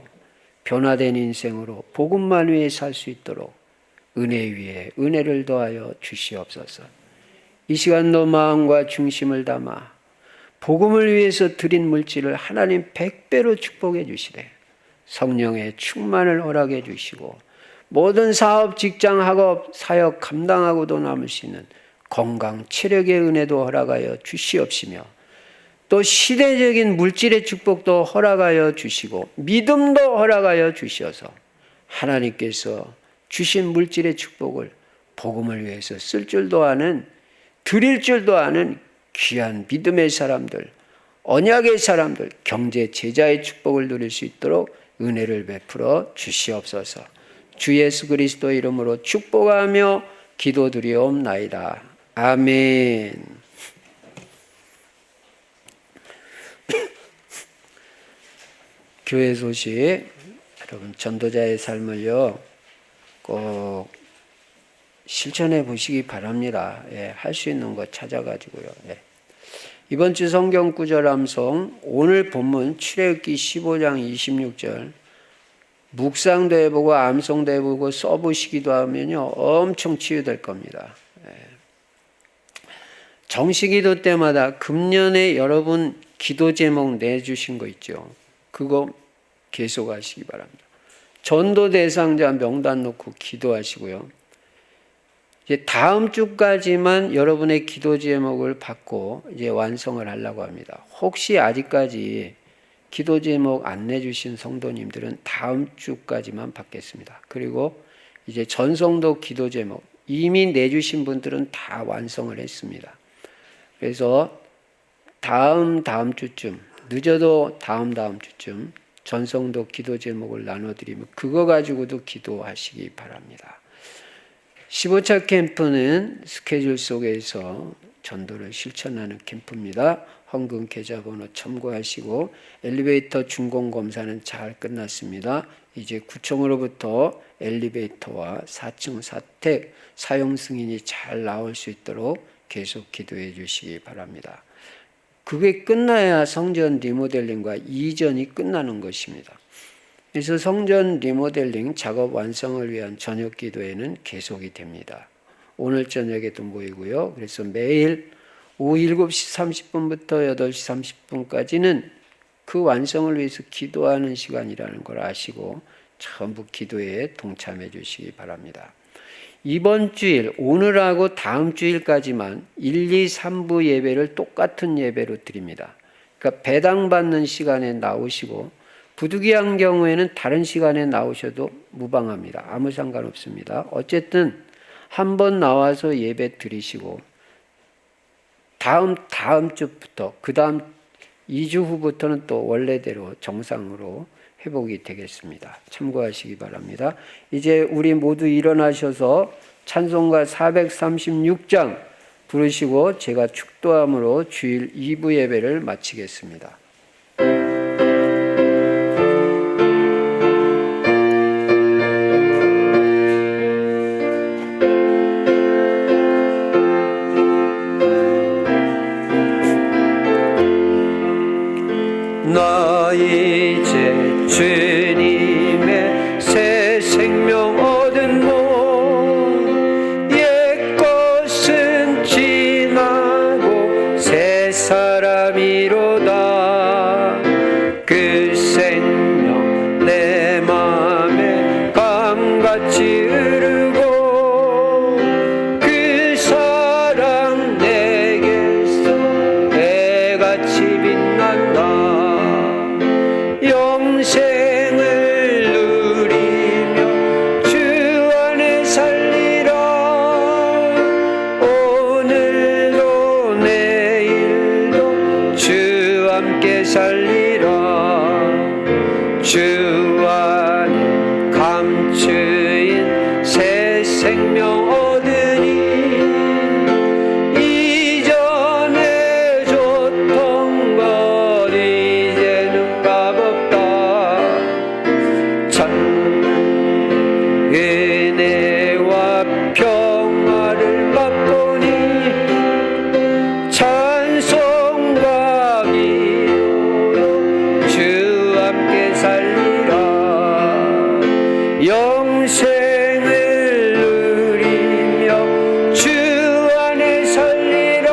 변화된 인생으로 복음만 위해 살 수 있도록 은혜 위에 은혜를 더하여 주시옵소서. 이 시간도 마음과 중심을 담아 복음을 위해서 드린 물질을 하나님 100배로 축복해 주시되 성령의 충만을 허락해 주시고 모든 사업, 직장, 학업, 사역 감당하고도 남을 수 있는 건강, 체력의 은혜도 허락하여 주시옵시며 또 시대적인 물질의 축복도 허락하여 주시고 믿음도 허락하여 주셔서 하나님께서 주신 물질의 축복을 복음을 위해서 쓸 줄도 아는, 드릴 줄도 아는 귀한 믿음의 사람들, 언약의 사람들, 경제 제자의 축복을 누릴 수 있도록 은혜를 베풀어 주시옵소서. 주 예수 그리스도의 이름으로 축복하며 기도드리옵나이다. 아멘. 교회 소식, 여러분 전도자의 삶을요 꼭 실천해 보시기 바랍니다. 할 수 있는 거 찾아가지고요. 이번 주 성경 구절 암송, 오늘 본문 출애굽기 15장 26절 묵상도 해보고 암송도 해보고 써보시기도 하면요 엄청 치유될 겁니다. 정시기도 때마다 금년에 여러분 기도 제목 내주신 거 있죠. 그거 계속 하시기 바랍니다. 전도 대상자 명단 놓고 기도하시고요. 이제 다음 주까지만 여러분의 기도 제목을 받고 이제 완성을 하려고 합니다. 혹시 아직까지 기도 제목 안 내주신 성도님들은 다음 주까지만 받겠습니다. 그리고 이제 전성도 기도 제목 이미 내주신 분들은 다 완성을 했습니다. 그래서 다음 주쯤, 늦어도 다음 주쯤 전성도 기도 제목을 나눠드리면 그거 가지고도 기도하시기 바랍니다. 15차 캠프는 스케줄 속에서 전도를 실천하는 캠프입니다. 헌금 계좌번호 참고하시고 엘리베이터 준공검사는 잘 끝났습니다. 이제 구청으로부터 엘리베이터와 4층 사택 사용 승인이 잘 나올 수 있도록 계속 기도해 주시기 바랍니다. 그게 끝나야 성전 리모델링과 이전이 끝나는 것입니다. 그래서 성전 리모델링 작업 완성을 위한 저녁 기도회는 계속이 됩니다. 오늘 저녁에도 모이고요. 그래서 매일 오후 7시 30분부터 8시 30분까지는 그 완성을 위해서 기도하는 시간이라는 걸 아시고 전부 기도에 동참해 주시기 바랍니다. 이번 주일, 오늘하고 다음 주일까지만 1, 2, 3부 예배를 똑같은 예배로 드립니다. 그러니까 배당받는 시간에 나오시고 부득이한 경우에는 다른 시간에 나오셔도 무방합니다. 아무 상관없습니다. 어쨌든 한번 나와서 예배 드리시고 다음 주부터 그 다음 2주 후부터는 또 원래대로 정상으로 회복이 되겠습니다. 참고하시기 바랍니다. 이제 우리 모두 일어나셔서 찬송가 436장 부르시고 제가 축도함으로 주일 2부 예배를 마치겠습니다. 나 이제 주님의 새 생명 얻은 몸 옛 것은 지나고 새 사람이로다 그 생명 내 맘에 강같이 흐르고 그 사랑 내게서 해같이 빛난다 영생을 누리며 주 안에 살리라 오늘도 내일도 주 함께 살리라 주 안에 감추인 새 생명 얻으니 이전에 줬던 것 이제는 값없다 은혜와 평화를 맛보니 찬송과 기도로 주 함께 살리라 영생을 누리며 주 안에 살리라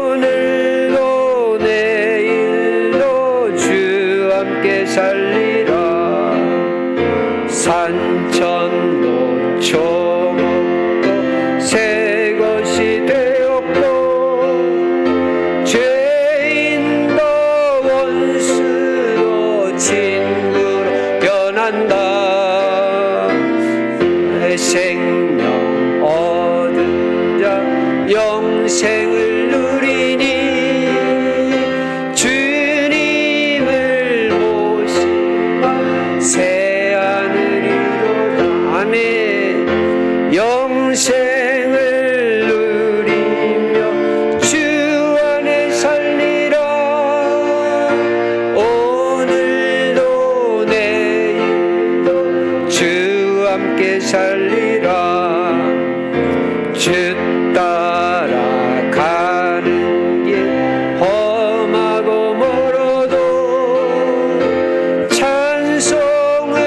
오늘도 내일도 주 함께 살리라 산천도 초목도 새 것이 되었고 죄인도 원수도 친구로 변한다 생명 얻은 자 영생을 누리니 주님을 모시마 새 하늘이로다 아멘 영생을 누리며 주 안에 살리라 오늘도 내일도 주 함께 살리라 주 따라가는 길 험하고 멀어도 찬송을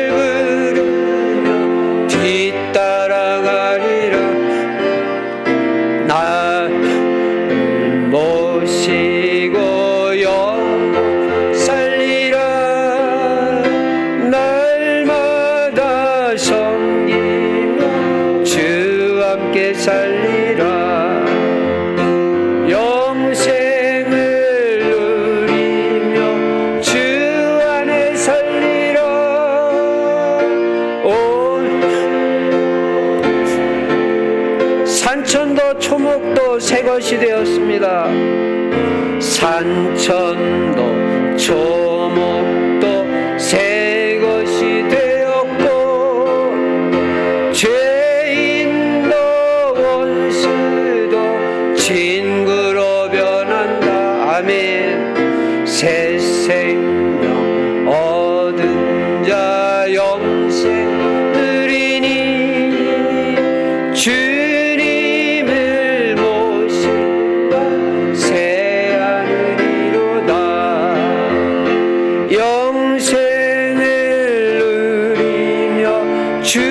부르며 뒤따라가리라 나를 모시고 영원 살리라 날마다 섬기며 주 함께 살리라 영생을 누리며 주 안에 살리라 산천도 초목도 새 것이 되었습니다 산천도 초목도 새 것이 되었고 죄인도 원수도 친구로 변한다 아멘 새 생명 얻은 자 영생 누리니 주님을 모시라 새 하늘이로다 영생을 누리며 주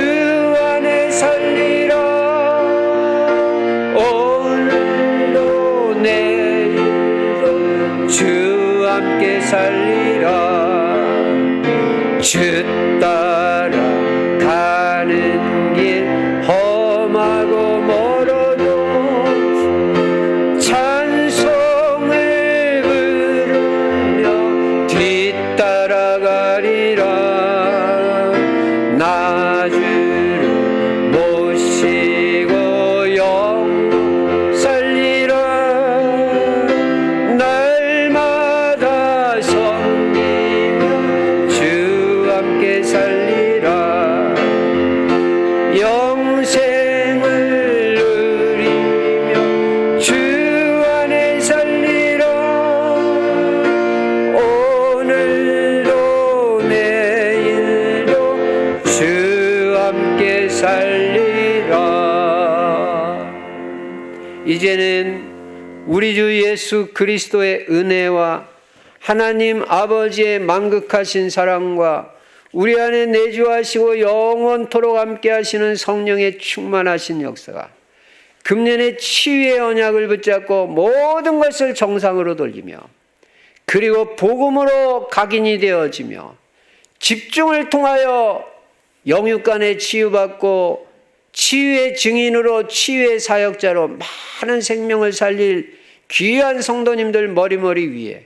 안에 살리라 함께 살리라. 주 따라 가는 길 험하고 멀어도 찬송을 부르며 뒤따라가리라. 나 주를 모시고 영원 살리라. 날마다 섬기며 주 함께 살리라. 영생을 누리며 주 안에 살리라. 오늘도 내일도 주 함께 살리라. 이제는 우리 주 예수 그리스도의 은혜와 하나님 아버지의 만극하신 사랑과 우리 안에 내주하시고 영원토록 함께 하시는 성령의 충만하신 역사가 금년의 치유의 언약을 붙잡고 모든 것을 정상으로 돌리며 그리고 복음으로 각인이 되어지며 집중을 통하여 영육간에 치유받고 치유의 증인으로 치유의 사역자로 많은 생명을 살릴 귀한 성도님들 머리머리 위에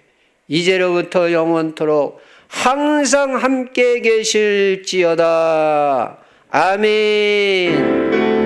이제로부터 영원토록 항상 함께 계실지어다. 아멘.